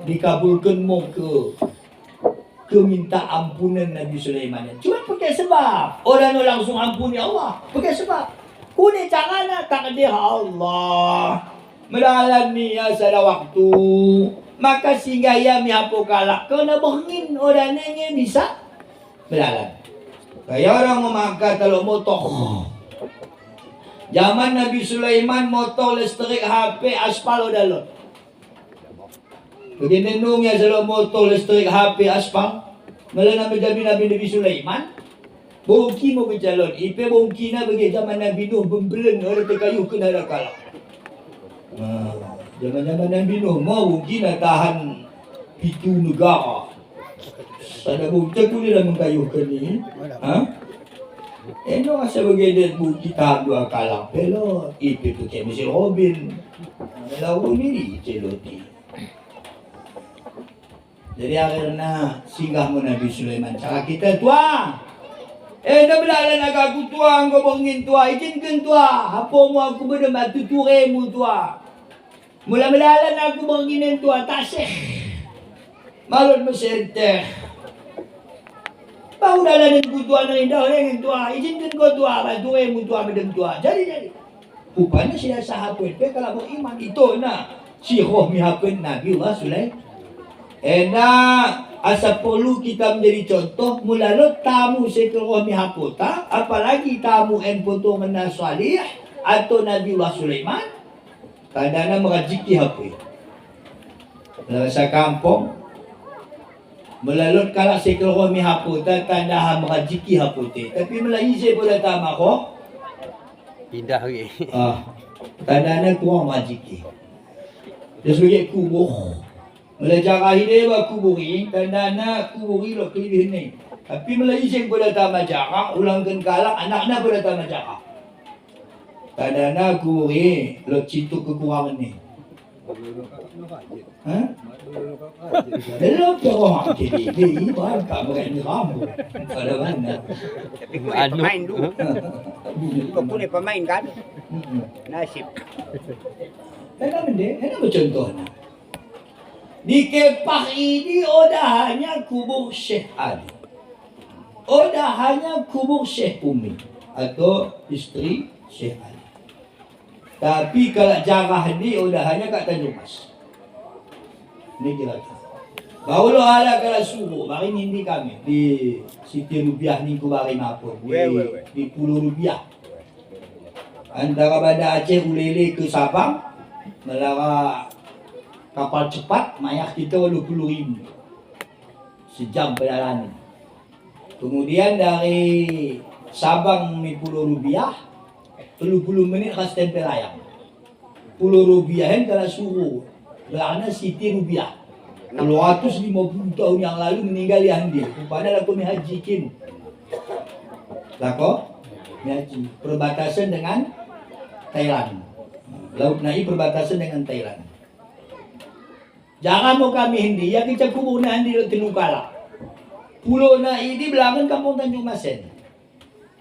Speaker 1: dikabulkan mau ke minta ampunan Nabi Sulaiman. Cuma pakai sebab. Orang langsung ampuni Allah. Pakai sebab. Kuni caranya takdir Allah. Melalui ya sada waktu. Maka sehingga ya mihapo kalak. Kena berngin orang ini bisa melalui. Kayak orang memakai kalau motor. Zaman Nabi Sulaiman motor listrik HP aspal udah lot. Begini nungnya selalu motor listrik HP aspal. Malah Nabi Sulaiman. Bongki mau berjalan. Ipe bongki na bagi zaman Nabi Nuh bembelen orang terkayuh kena ada kalak. Zaman Nabi Nuh mau bongki na tahan itu negara. Ada bukti pun dia dah mengkayuhkan ni. Eno asa bagay bukti tahap 2 kalak pelot. Ipi tu kaya Mr. Robin. Lalu ni celoti. Jadi akhirnya singgah mo Nabi Sulaiman. Cara kita tua. Dah belalan aku tua. Engkau bangin tua. Izinkan tua. Apa mo aku berdebat tuture mu tua. Mula belalan aku banginin tua. Tasih. Malun mesenteh. Bahu dalam dengan tua na indah dengan tua. Izinkan kau tua. Bantu mu tua medem tua. Jadi. Rupanya sila sahabat. Kalau beriman itu na. Syihoh mihapun Nabi Allah Sulaiman. Asa perlu kita menjadi contoh. Mulalot tamu sekeroh mihapota. Apalagi tamu en potongan na salih. Atau Nabi Allah Sulaiman. Tandana merajiki hapun. Sa kampung. Melalui kalak sekeroh mihapota tanda merajiki hapote. Tapi melalui saya boleh tama ko.
Speaker 2: Pindah lagi.
Speaker 1: Tandana kurang majiki. Dia sebagai kubur. Belajar akhirnya ba kuburi, tandana kuburi lo kelih ni. Tapi Malaysia pun datang macara, ulangkan kalak anak-anak pun datang macara. Tandana kuburi lo citu kekurangan ni. Ha? Hello orang jadi ini bahan kamu ni kamu. Ada mana?
Speaker 2: Tapi kau pemain dulu. Kau pun pemain kan? Nasib.
Speaker 1: Ada benda, ada contoh nak. Di Kepak ini odah hanya kubur Syekh Ali. Odah hanya kubur Syekh Umi atau isteri Syekh Ali. Tapi kalau jarah ni odah hanya kat Tanjung Mas. Ni kira. Baru ala kalau suruh, mari nindi kami di Siti Rubiah ni ku bari mapun di Pulau Rubiah. Antara Banda Aceh Ulele ke Sabang, melara kapal cepat, mayat kita 20,000 sejam perjalanan. Kemudian dari Sabang ni Pulau Rubiah 30 minit khas tempel ayam. Pulau Rubiah kan kalau suruh berana Siti Rubiah 250 tahun yang lalu meninggal di Andir. Padahal aku haji kin. Lako haji perbatasan dengan Thailand. Laut Nai perbatasan dengan Thailand. Jangan mau kami hindi, ya kita kubur na hindi lo tinukala. Pulau Nai di belakang kampung Tanjung Masen.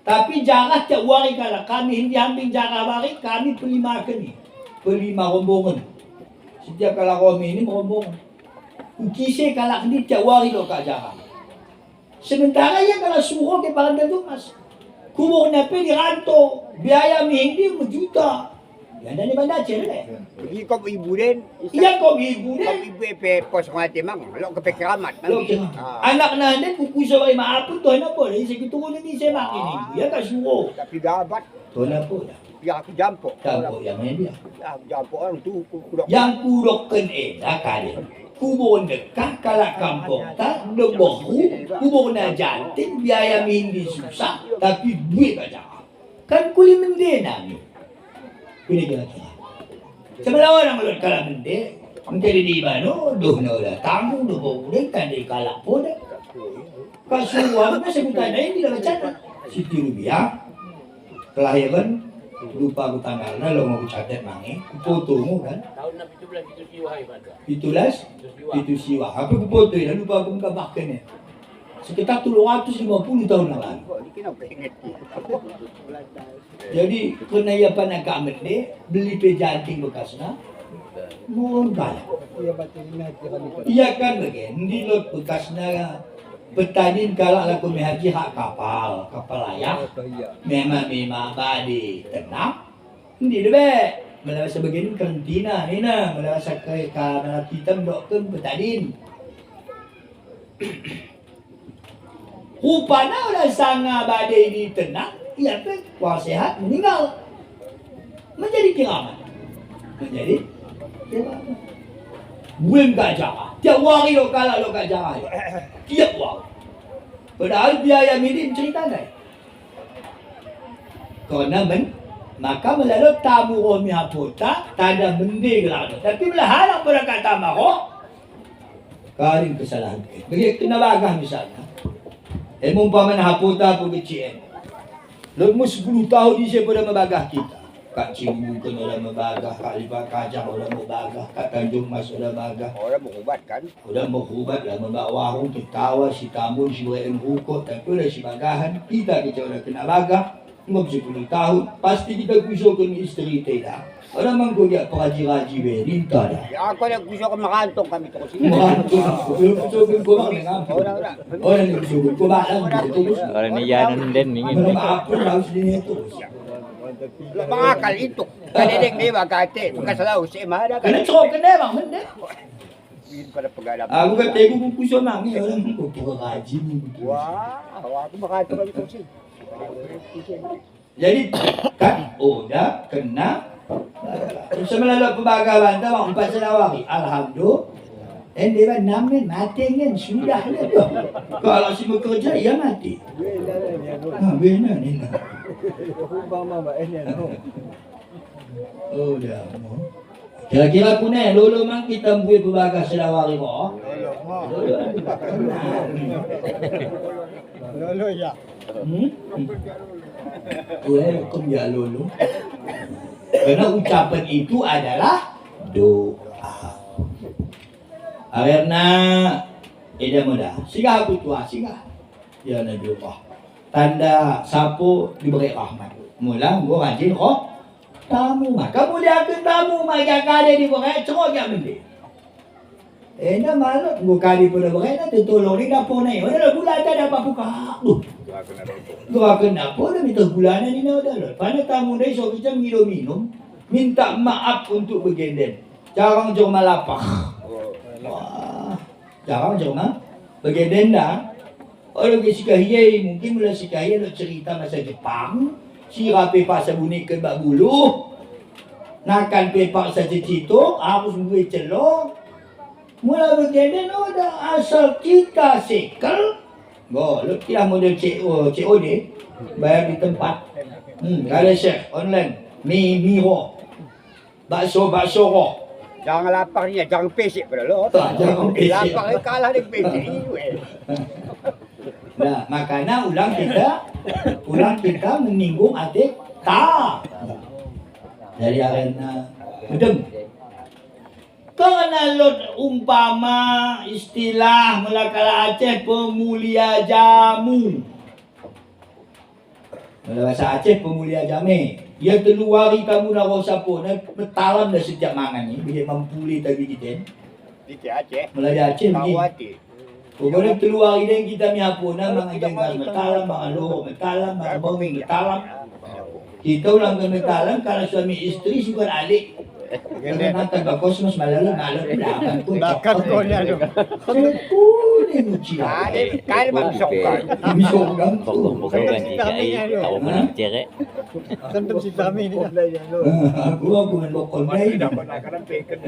Speaker 1: Tapi jarak cak wari kala kami hindi hampir jarak wari kami pelima kini, pelima rombongan. Setiap kala kami ini rombongan. Ukise kala kini cak wari lo kak jarak. Sementara ya kalau suruh ke Tanjung Mas, kubur nape di rantau, biaya hindi juta. Yang dari Banda Aceh le.
Speaker 2: Pergi kau ibu den.
Speaker 1: Iya kau ibu
Speaker 2: Kau
Speaker 1: deh.
Speaker 2: ibu pos ngati mang. Lo ke keramat.
Speaker 1: Anak nanda kuku sawai maapun tuh na po. Isa turun ni semak ini. Ya ka suruh.
Speaker 2: Tapi dapat.
Speaker 1: Tuh na po.
Speaker 2: Ya aku jampok.
Speaker 1: Tampo yang mana dia?
Speaker 2: Aku jampok orang tu kudok.
Speaker 1: Yang kudokkan kali. Kubur dekat kalak kampung tak debohu. Kubur na jantin biaya mindi susah tapi duit aja. Kan kuli mendena ni. Kini kira-kira. Sebelah orang melot kalah mende, menjadi di mana, doh na udah tanggung, doh boleh tandai kalah pun. Kasuan, masa kita naik di dalam catat. Siti Rubiah, kelahiran, lupa aku tanggalnya, lo mau catat mangi, foto mu kan?
Speaker 3: Tahun 17 itu siwa pada.
Speaker 1: Itulah, itu siwa. Apa aku foto ya, lupa aku mengkabarkan ya. Sekitar 250 tahun yang lalu. Jadi kena ia pandang kat mende beli pejanting bekasnya mohon banyak. Iya kan begini di lot bekasnya petani kalau laku haji hak kapal layak memang badi tenang di debe melawan sebegini karantina ni na melawan sakai kamera hitam dokter petani. Rupanya udah sangat badai di tenang, ia pun kuat sehat meninggal. Menjadi kiraman. Menjadi kiraman. Buim gajah. Tiap wari lo kalah lo gajah. Tiap wari. Padahal biaya minim cerita dah. Karena maka melalui tamu romi hapota, tanda mending lah. Tapi bila halang pada kata maroh, karing kesalahan. Begitu kena bagah misalnya. Umpama haputa po kecil. Lalu 10 tahun di siapa dah membagah kita. Kak Cimbu kan dah membagah, Kak Lipat Kajang dah membagah, Kak Tanjung Mas dah membagah.
Speaker 2: Orang mengubat kan?
Speaker 1: Udah mengubat lah membawa warung, ketawa, si Tambun, si WM Hukut, tapi udah si bagahan. Kita udah kena bagah, 10 tahun, pasti kita kusukkan isteri tidak. Orang menggoyak peraji-raji berintah dah.
Speaker 2: Ya aku ada kusukkan merantong kami terus ini.
Speaker 1: Merantong, kusukkan kumang dengan apa? Orang yang kusukkan kumang terus.
Speaker 4: Orang ni jangan den ingin.
Speaker 1: Apa harus dia terus?
Speaker 2: Mangakal itu. Kadang dia bagate, bukan salah usai mana kan.
Speaker 1: Kena cok kena bang, mana?
Speaker 2: Pada pegadap.
Speaker 1: Aku kata ibu buku sonang ni orang kau peraji ni.
Speaker 2: Wah, aku merantong kami terus.
Speaker 1: Jadi kan udah kena semelalui pembagalan dah bang 4 senawari. Alhamdulillah. Dia kan namen mati kan sudah lah tu. Kalau si bekerja ia mati. Benar ni. Oh dah. Kira-kira punai lolo mang kita buat berbagai selawari kok.
Speaker 2: Lolo ya.
Speaker 1: Welcome ya lolo. Karena ucapan itu adalah doa. Akhirnya ida muda. Singa aku tua singa. Ya Nabi Allah. Tanda sapu diberi rahmat. Mula gua rajin kok. Tamu mah. Kamu lihatkan tamu mah yang kade diberi cerok yang benda. Na malut gua kali pun beri na tutulong ni dapur na. Wala bulan tak dapat buka. Gua kena pun minta bulanan ni na udah. Pada tamu dia so kita minum. Minta maaf untuk bergenden. Jarang jom malapak. Wah, jarang jom bergenden dah. Orang sikahiyai mungkin mula sikahiyai nak cerita masa Jepang. Sirap pepak sabuni ke bak bulu. Nakan pepak saja cituk, harus buat celok. Mula bergenden dah asal kita sekel. Lo kira model COD bayar di tempat. Kalau chef online, miro. Bakso roh.
Speaker 2: Jangan lapar ni, jangan pesek pada lo.
Speaker 1: Jangan pesek.
Speaker 2: Lapar ni kalah dengan pesek ni.
Speaker 1: Nah, makanya ulang kita menyinggung adik dari arena udem. Karena lot umpama istilah Melakala Aceh pemulia jamu. Bahasa Aceh pemulia jame. Dia keluari kamu nak rasa apa? Nak metalam dah sejak mangan ni. Bila mampuli tadi kita.
Speaker 2: Di Aceh.
Speaker 1: Melaya Aceh begini. Pokoknya keluar ini kita ni apa? Nak mangan jengkas metalam, mangan lohok metalam, mangan bawang metalam. Kita ulang ke metalam kalau suami isteri suka alik. Kalau makan ke kosmos malam belakang pun.
Speaker 2: Bakar kau ni ada.
Speaker 1: Ni uci lah.
Speaker 2: Kali masukkan.
Speaker 1: Masukkan.
Speaker 4: Bukan tahu mana cerek.
Speaker 2: Tentu si kami ni.
Speaker 1: Aku menokol ni.
Speaker 2: Dapat nak peken.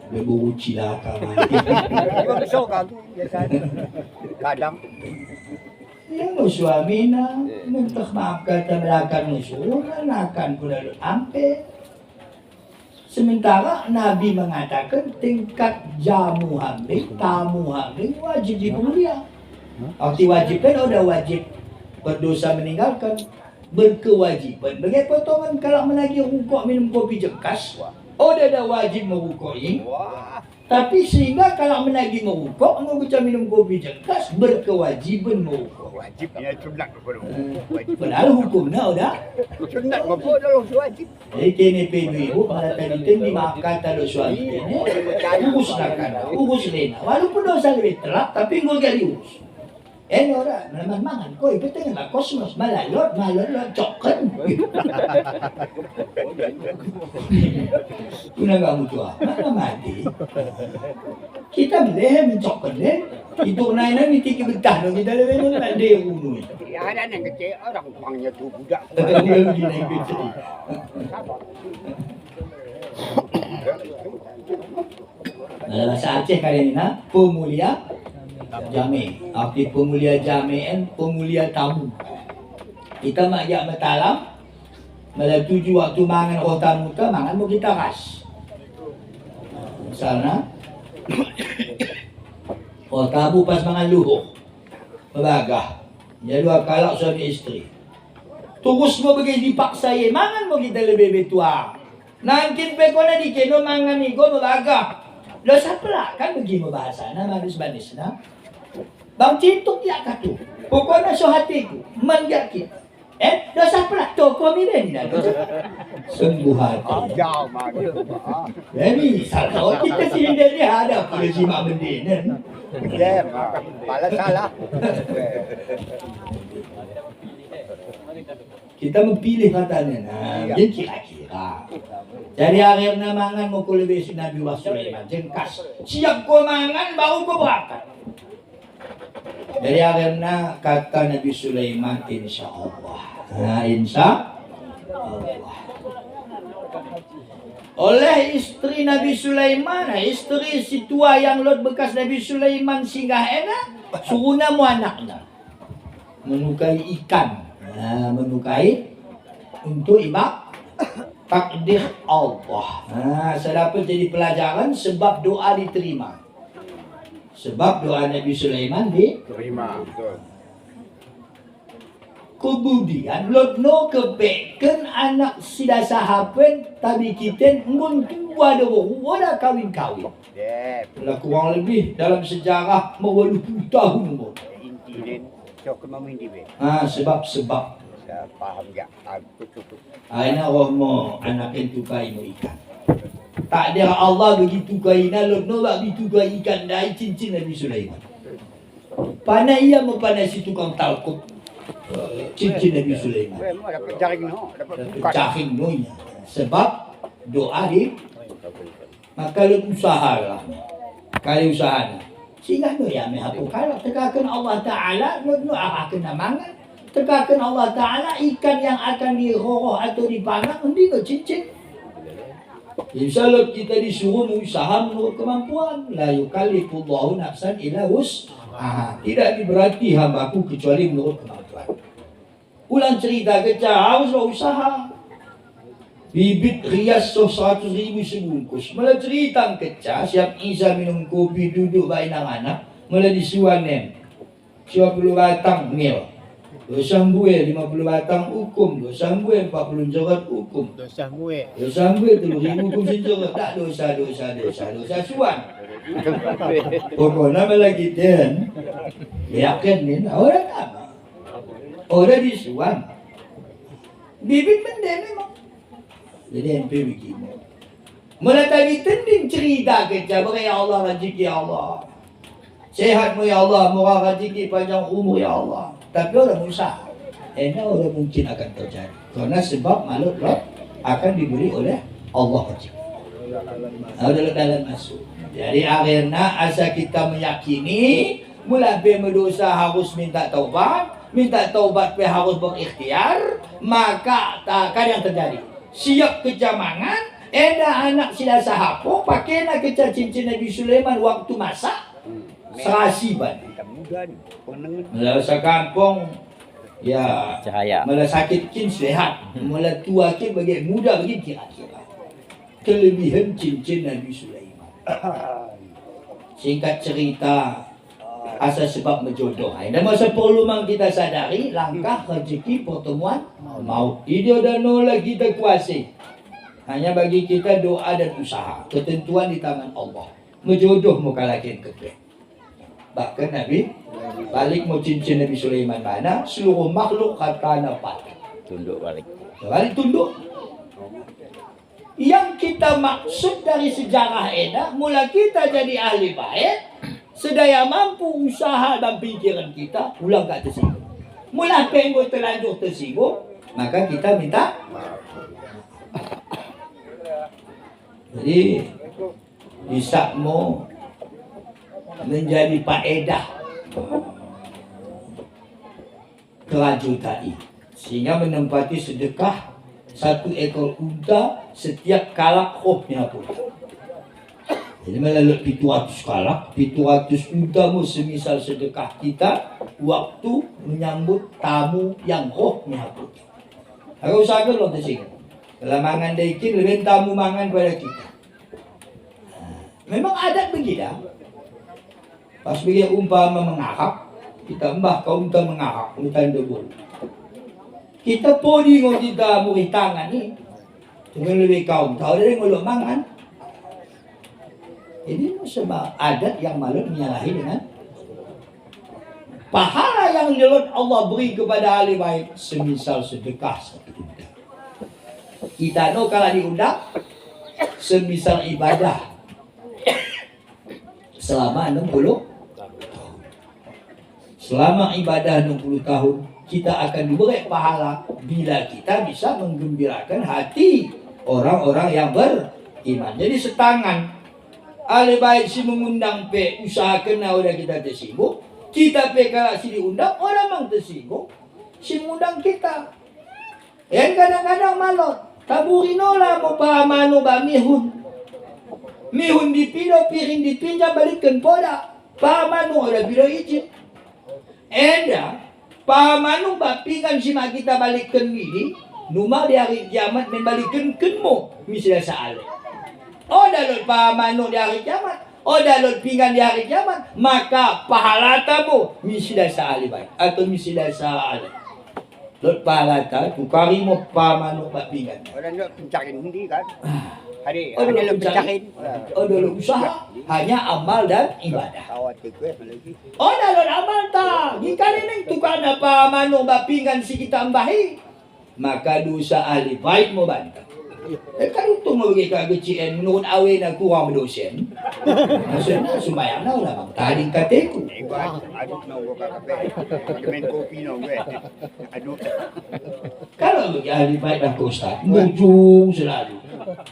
Speaker 1: Dia beruci lah kawan.
Speaker 2: Masukkan biasanya. Kadang.
Speaker 1: Yang suami na minta maaf kata belakang musuh, akan pula hampir. Sementara Nabi mengatakan tingkat tamu hamil wajib dipemulia. Arti wajib kan udah wajib berdosa meninggalkan, berkewajiban. Bagi potongan kalau menagih rukuk minum kopi jekas, udah wajib merukui. Tapi sehingga kalau menagih merukuk, membaca minum kopi jekas, berkewajiban merukuk.
Speaker 2: Wajibnya sunat kepada.
Speaker 1: Padahal hukumnya udah
Speaker 2: Sunat apa dalam wajib.
Speaker 1: jadi kini ibu pada tadi dimaafkan kalau suami ini urus nakana, urus lena. Walaupun dosa lebih telat, tapi gue gak diurus. Orang melaman mangan, koi betul nggak kosmos malalot cokken. Kuna nggak mutu mana mati. Kita boleh mencokken deh. Itu naina miti kebetah dong kita lebih nggak ada yang unu.
Speaker 2: Ada yang kecil orang uangnya tu budak.
Speaker 1: Dia begini kecil. Bahasa Aceh kali ini pemulia jami. Arti pemulia jami pemulia tamu. Kita majak metalam, malah tuju waktu mangan roh tamu kita mangan mau kita ras. Misalnya, roh tamu pas mangan luhur, berbagah. Jadi kalau suami istri, terus mau begini dipaksa ye mangan mau kita lebih tua. Nangkin pekona di keno mangan ni go berbagah. Lo siapa lah kan begini bahasa na manis na. Bang cintuk ya katu. Pokoknya so hatiku menjaki. Lo siapa lah toko milen dah. Sembuh hati.
Speaker 2: Jauh mana.
Speaker 1: Jadi salah kita sini dari ada polisi mak bendina.
Speaker 2: Ya, malah salah.
Speaker 1: Kita memilih katanya. Nah, jadi kira-kira. Jadi akhirnya mangan mau lebih Nabi Sulaiman jengkas. Siap kau mangan baru kau berangkat. Jadi akhirnya kata Nabi Sulaiman insya Allah. Nah insya Allah. oleh istri Nabi Sulaiman, istri si tua yang lot bekas Nabi Sulaiman singgah enak, suruh nama anaknya menukai ikan, menukai untuk ibadah takdir Allah. Saya dapat jadi pelajaran sebab doa diterima. Sebab doa Nabi Sulaiman
Speaker 2: Terima, betul.
Speaker 1: kemudian lotno kepeken anak sida sahabat tapi kita mun tua dah kawin-kawin. Lah kurang lebih dalam sejarah 20 tahun umur.
Speaker 2: Inti dia cok mama hindi be.
Speaker 1: Sebab
Speaker 2: Saya paham ya. Aku cukup.
Speaker 1: aina rohmo anak itu kai mo ikan. Tak ada Allah begitu kaina lotno bak begitu kai ikan dai cincin Nabi Sulaiman. Pana ia mempana si tukang talkuk. Cincin Nabi Sulaiman.
Speaker 2: Mau dapat jaring no, dapat bukan.
Speaker 1: Cahing nonya. Sebab doa di maka lu usahalah. Kali usahanya. Sehingga no ya mehapu kalau tegakan Allah Ta'ala lu akan namangan. Tegakan Allah Ta'ala ikan yang akan dihoroh atau dipanah nanti ke cincin. Insyaallah kita disuruh berusaha menurut kemampuan. La yukallifullahu nafsan illa wus'aha. Tidak diberati hambaku kecuali menurut kemampuan. Ulang cerita kecah haruslah usaha. Bibit rias 100.000 sebungkus. Mula cerita kecah siap Isa minum kopi duduk baik anak. Mula disuan nem. 50 batang mil. Dosambue 50 batang hukum, dosambue 40 jerat hukum. Dosambue 30.000 hukum senjerat. Tak dosa suan. Pokoknya malah kita yakin ni orang apa? Orang disuan. Bibit mendem memang. Jadi MP begini. Mula tadi tending cerita kerja bagi ya Allah rezeki ya Allah. Sehatmu ya Allah, murah rezeki, panjang umur ya Allah. Tapi orang usaha, orang mungkin akan terjadi. Karena sebab makhluk roh akan diberi oleh Allah rezeki. Dalam masuk. Jadi akhirnya asa kita meyakini, mula berdosa harus minta taubat harus berikhtiar, maka takkan yang terjadi. Siap kejamangan, anak sila sahapo, pakai nak keca cincin Nabi Sulaiman waktu masak, serasiban. Mula sekampung ya
Speaker 4: Cahaya.
Speaker 1: mula sakit kin sehat, mula tua kin bagi muda bagi kira-kira. Kelebihan cincin Nabi Sulaiman. Singkat cerita, asal sebab berjodoh. Dan masa perlu mang kita sadari langkah rezeki pertemuan maut. Ini dan nolak kita kuasai. Hanya bagi kita doa dan usaha. Ketentuan di tangan Allah. Menjodoh muka laki kekeh. Bahkan Nabi balik mau cincin Nabi Sulaiman mana seluruh makhluk kata nafas.
Speaker 4: Tunduk balik.
Speaker 1: Balik tunduk. Yang kita maksud dari sejarah edah, mula kita jadi ahli baik, sedaya mampu usaha dan pikiran kita, ulang tak tersinggung. Mula penggol terlanjur tersinggung, maka kita minta. Jadi, bisakmu menjadi faedah kelanjutan sehingga menempati sedekah 1 ekor unta setiap kalak rohnya pun. Jadi melalui 700 kalak, 700 unta mu semisal sedekah kita waktu menyambut tamu yang rohnya pun. Aku usahakan lo tersing. Kalau mangan daikin lebih tamu mangan pada kita. Memang adat begitu. Pas bagi umpama mengahak, kita mbah kau unta mengahak, unta debul. Kita podi ngau kita muri tangan ni. Dengan lebih kaum tahu dari nguluk mangan. Ini semua adat yang malu menyalahi dengan pahala yang jelas Allah beri kepada ahli baik semisal sedekah 1 unta. Kita no kalau diundang semisal ibadah selama 60 tahun. Selama ibadah 60 tahun kita akan diberi pahala bila kita bisa menggembirakan hati orang-orang yang beriman. Jadi setangan ahli baik si mengundang pe usahakan udah kita tersinggung. Kita pe kalau si diundang orang mang tersinggung si mengundang kita. Yang kadang-kadang malot Taburinola mo pahamano ba mihun. Mihun dipino, piring dipinja, balikan poda. Pahamano ada bilo izin. Enda, pahamano ba pingan si makita balikan midi, numa di hari kiamat membalikan kenmo, misalnya saale. O dalot pahamano di hari kiamat. O dalot pingan di hari kiamat, maka pahalatamu misalnya saale baik atau misalnya saale. Lot pahalata, tukari mo pahamano ba pingan.
Speaker 2: Orang nak pencakin hindi kan? Hari,
Speaker 1: Oh,
Speaker 2: ada
Speaker 1: dulu
Speaker 2: lebih pencakin.
Speaker 1: dulu usaha, hanya amal dan ibadah.
Speaker 2: Kawat tikwe lagi.
Speaker 1: O dalot amal ta, gikari nang tukar na pahamano ba pingan si kita ambahi, maka dosa ahli baik mo bantah. Kan itu mo kagician menurut awe na kurang dosen. Maksudnya sumayang na ulah bang taling kateku.
Speaker 2: Aduk na ugo kakape. Main kopi na ugo. Aduk.
Speaker 1: Kalau bagi ahli baik dah ustaz, mujung selalu.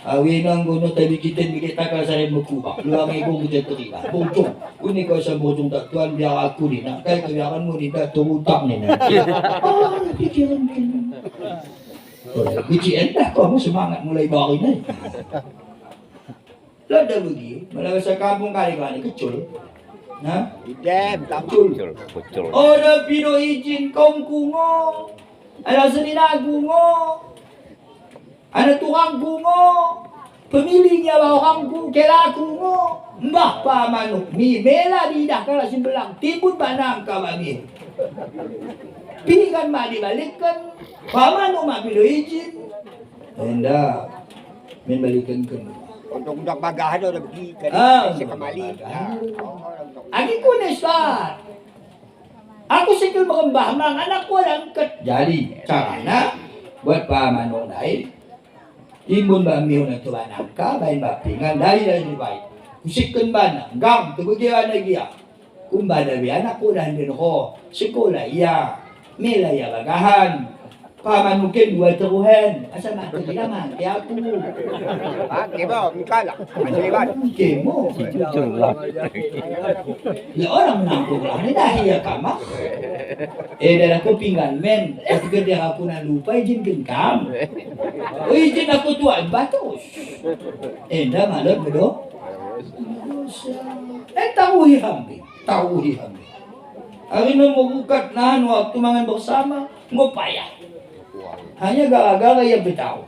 Speaker 1: Awe nang gono tabi kita takal saya berkubah. Luang ego kita terima. Mujung. Ini kau sa mujung tak tuan biar aku ni nak kai kebiaranmu ni tak terutang ni nanti. Oh, pikiran kini. BCN dah kau semangat mulai baru ni. Lah dah pergi, malah sa kampung kali-kali kecil. Nah,
Speaker 2: Idem,
Speaker 1: kecil.
Speaker 4: Bocor.
Speaker 1: Oh, dah pino izin kaum kungo. Ada senina kungo. Ada tukang kungo. Pemilihnya orang kungo, kela kungo. Mbah pa manuk, mi bela di dah kala simbelang. Timbun banang ka bami. Pilihan mak dibalikkan. Paman mak bilo izin. Hendak membalikan ke.
Speaker 2: untuk bagah ada udah pergi ke kembali.
Speaker 1: Aki ko na start. Aku sikil merembah mang anak ko lang ket. Jadi carana buat paman lain. Timbun bami na tuan angka bain bapingan dari baik. Kusikkan bana gam tu begian lagi ya. Kumbada bi anak ko dan din ho sekolah iya. Mila ya bagahan. Paman mungkin dua teruhan. Asal nak kehilangan ya aku.
Speaker 2: Kemo, mikala.
Speaker 1: Kemo. Ya orang menampung lah. Ini dah ya kamak. Dalam aku pinggan men. Aku kerja aku nak lupa izin kenkam. Izin aku tuan batus. Dah malam betul. Tahu hihambi. Tahu hihambi. Hari ini mau buka nahan waktu mangan bersama. Mau payah. Hanya gara-gara ia beritahu.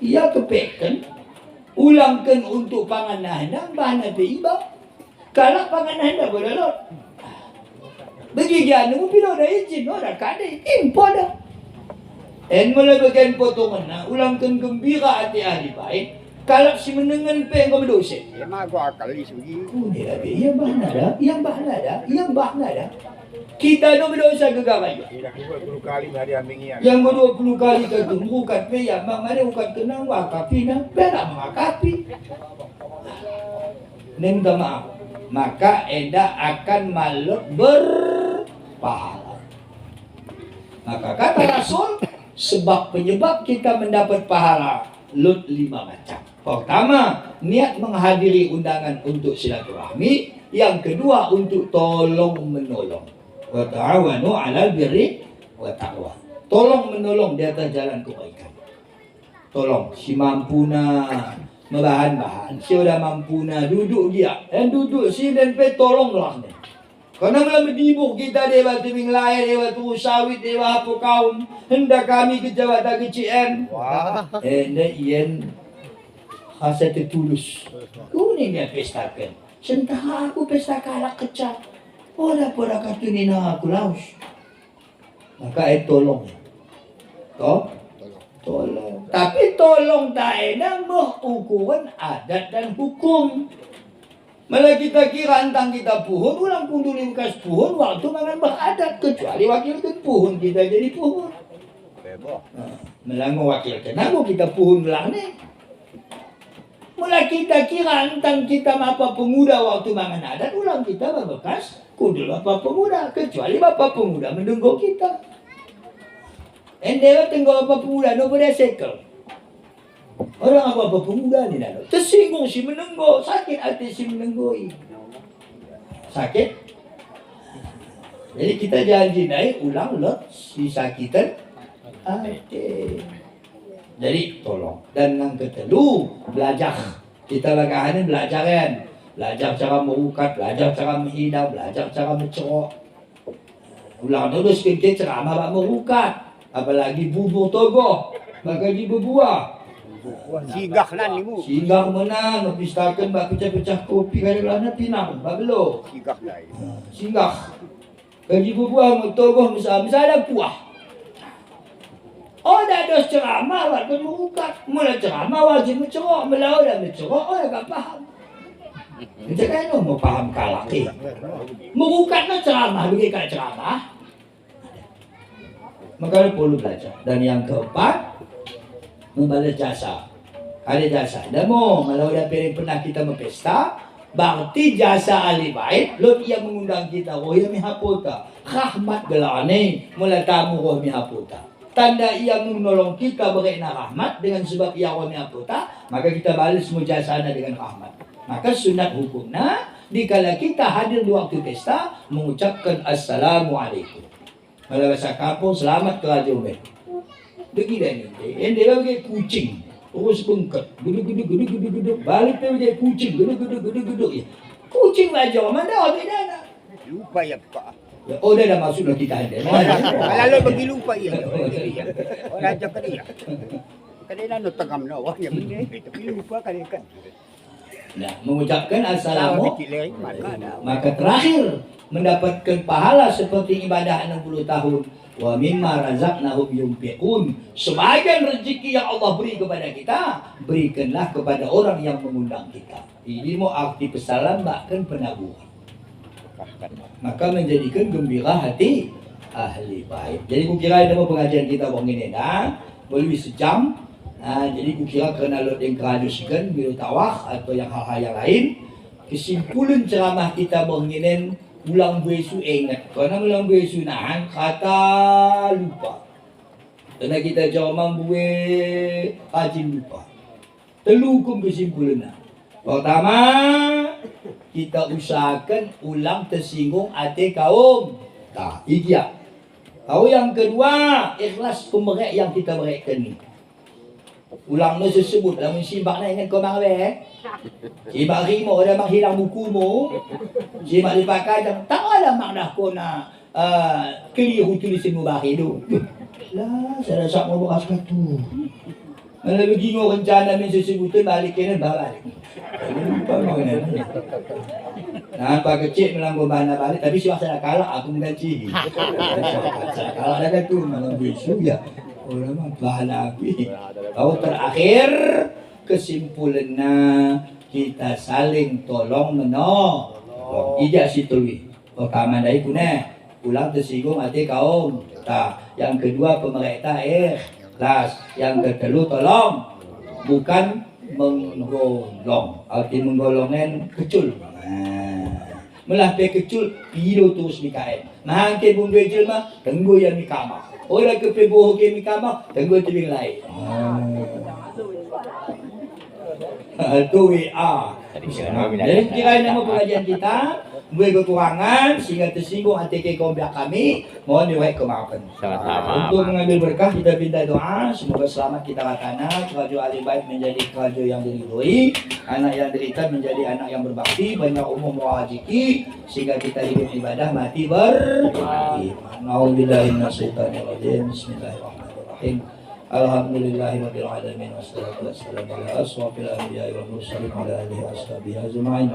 Speaker 1: Ia kepeken, ulangkan untuk pangan nahana, bahan apa iba. Kalau pangan nahana boleh lot. Bagi dia nunggu pilo dah izin, dah kadai, impor dah. En mula bagian potongan na, ulangkan gembira hati ahli baik. Kalau si menengan pe kau berdosa.
Speaker 2: Emang aku akal ni segi.
Speaker 1: Ini lagi, yang bahan ada, yang bahan ada, yang bahan ada. Kita no berdosa ke garai. Yang 20 kali ketemu kat pe yang bang ada ukat kenang wakapi na, berak mengakapi. Minta maaf, maka enda akan malut berpahala. Maka kata Rasul, sebab penyebab kita mendapat pahala lut 5 macam. Pertama, niat menghadiri undangan untuk silaturahmi. Yang kedua, untuk tolong menolong. Wa ta'awanu 'alal birri wa taqwa. Tolong menolong di atas jalan kebaikan. Tolong si mampuna membahan-bahan, si udah mampuna duduk dia, dan duduk si dan pe tolonglah ni. Karena malam dibuk kita dewa timing lain, dewa tu sawit, dewa apa kaum, hendak kami ke jawatan KCM. Wah, hendak ien hasa tertulus. Kuning dia pestakan. Sentah aku pesta kalak kecap. Pola-pola katunina aku laus. Maka tolong. Tolong. Tapi tolong tak enak mengukuran adat dan hukum. Malah kita kira antang kita puhun, ulang pun dulu bekas puhun, waktu mangan beradat. Kecuali wakilkan puhun, kita jadi puhun. Malah mewakilkan, namun kita puhun belang ni. Mula kita kira antang kita apa pemuda waktu mangan adat, ulang kita bekas kudul bapak pemuda. Kecuali bapak pemuda menunggu kita. Dewa tengok bapak pemuda, no boleh sekel. Orang apa pemuda ni dah tersinggung si menunggu, sakit hati si menunggui. Sakit. Jadi kita janji naik ulang lot si sakitan hati. Jadi tolong. Dan yang kedua, belajar. Kita bagaimana belajar kan? Belajar cara merukat, belajar cara menghina, belajar cara mencerok. Ulang terus kita ceramah bak merukat. Apalagi bubur togoh, bagi berbuah.
Speaker 2: Sigah nan ibu.
Speaker 1: Singgah menang, pistakan bak pecah-pecah kopi kadang-kadang pinang, bak belok.
Speaker 2: Sigah lah.
Speaker 1: Singgah. Gaji berbuah, togoh misalnya ada kuah. Oh, dah ada ceramah, wajib merukat. Mula ceramah, wajib mencerok. Mula dah mencerok, oh, agak faham. Kita kan mau faham kalah ke. Merukat nak ceramah, bagi kat ceramah. Maka perlu belajar. Dan yang keempat, membalas jasa. Ada jasa. Dan kalau dah pernah kita berpesta, berarti jasa ahli bait, lot yang mengundang kita, roh yang mihapota. Rahmat gelane, mula tamu roh mihapota. Tanda ia menolong kita berkena rahmat dengan sebab ia roh mihapota, maka kita balas mujasana dengan rahmat. Maka sunat hukumnya, dikala kita hadir di waktu pesta, mengucapkan Assalamualaikum. Kalau bahasa kampung, selamat ke Raja Umar. Begini ni, yang dia bagi kucing, terus bengket, geduk, balik dia bagi kucing, geduk. Kucing Raja Umar dah, tidak nak.
Speaker 2: Lupa ya Pak.
Speaker 1: Oh, dah masuk dah kita ada.
Speaker 2: Kalau bagi lupa ya. Orang cakap dia. Kadang nak tengam nak awaknya benda, tapi lupa kadang-kadang.
Speaker 1: Nah, mengucapkan Assalamualaikum, maka terakhir mendapatkan pahala seperti ibadah 60 tahun. Wa mimma razaqnahum yunfiqun. Sebagian rezeki yang Allah beri kepada kita, berikanlah kepada orang yang mengundang kita. Ini mau arti pesanan bahkan penabuhan. Maka menjadikan gembira hati ahli bait. Jadi kukira ada pengajian kita begini dah, boleh sejam. Jadi kukira kerana lot yang keraduskan bila tawah atau yang hal-hal yang lain, kesimpulan ceramah kita begini ulang besu ingat. Kerana ulang besu nahan kata lupa. Kerana kita ceramah buat rajin lupa. Telukum kesimpulannya. Pertama, kita usahakan ulang tersinggung hati kaum. Tak, iya. Tahu yang kedua, ikhlas pemerek yang kita merekkan ni. Ulang ni sesebut dalam simbak nak ingat kau marah. Simbak rimo dah mak hilang buku mu. Simbak dipakai jangan tak ada makna kau nak keliru tulisan mubahir tu. Lah, saya rasa mau bekas tu. Kalau begini rencana min sesebutan balik kena balik. Lupa mana. Nampak kecil melambung mana balik tapi siapa saya kalah aku mengganti. Saya kalah dah tu malam besok ya. Orang mah bahala api. Tahu terakhir kesimpulannya kita saling tolong menolong. Ijak situwi. Pertama dari kuna ulang tersinggung hati kaum. Yang kedua pemerintah ikhlas. Yang kedua tolong bukan menggolong. Arti menggolongan kecul. Melah pe kecul piro terus mikain. Mahangke bung bejel mah tenggo yang mikama. Orang ke pe boh ke mikama tenggo tebing lain. Itu WA. Jadi kira nama pengajian kita mulai kekurangan sehingga tersinggung hati ke kaum kami, mohon diwak kemaafan.
Speaker 4: Sama-sama.
Speaker 1: Untuk mengambil berkah kita minta doa, semoga selamat kita katana, kerajaan ahli bait menjadi kerajaan yang diridhoi, anak yang derita menjadi anak yang berbakti, banyak umum rezeki sehingga kita hidup ibadah mati berkah. Nauzubillahi minasyaitonir rajim. Bismillahirrahmanirrahim. Alhamdulillahirabbil alamin wassalatu wassalamu ala asrofil anbiya'i wal mursalin wa ala alihi washabihi ajma'in.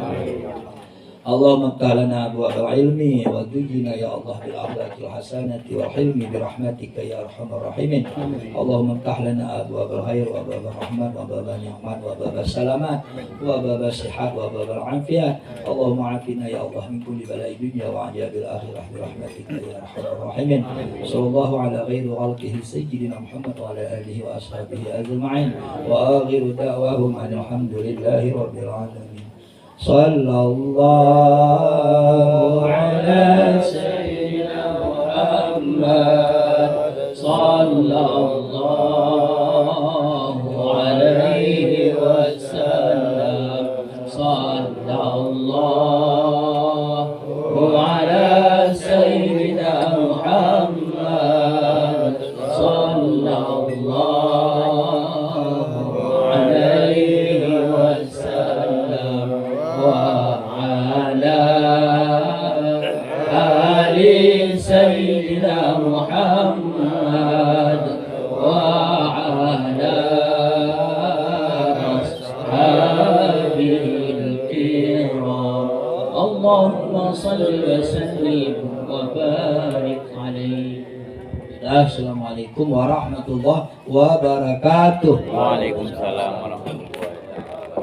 Speaker 1: اللهم افتح لنا ابواب العلم وزدنا يا الله بالاخلاق الحسنه والحلم برحمتك يا ارحم الراحمين. اللهم افتح لنا ابواب الخير وابواب الرحمه وابواب النعمات وابواب السلامات وابواب الصحه وابواب العافيه. اللهم عافنا يا الله من كل بلاء الدنيا وعذاب الاخره برحمتك يا ارحم الراحمين. صلى الله على خير خلقه سيدنا محمد وعلى اله واصحابه اجمعين واخر دعواهم ان الحمد لله رب العالمين. صلى الله على سيدنا محمد صلى الله عليه وسلم صلى الله على سيدنا محمد صلى الله سيدنا محمد وعلى أصحابه الكرام اللهم صل وسلم وبارك عليه. Assalamualaikum warahmatullahi wabarakatuh.
Speaker 4: Waalaikumsalam warahmatullahi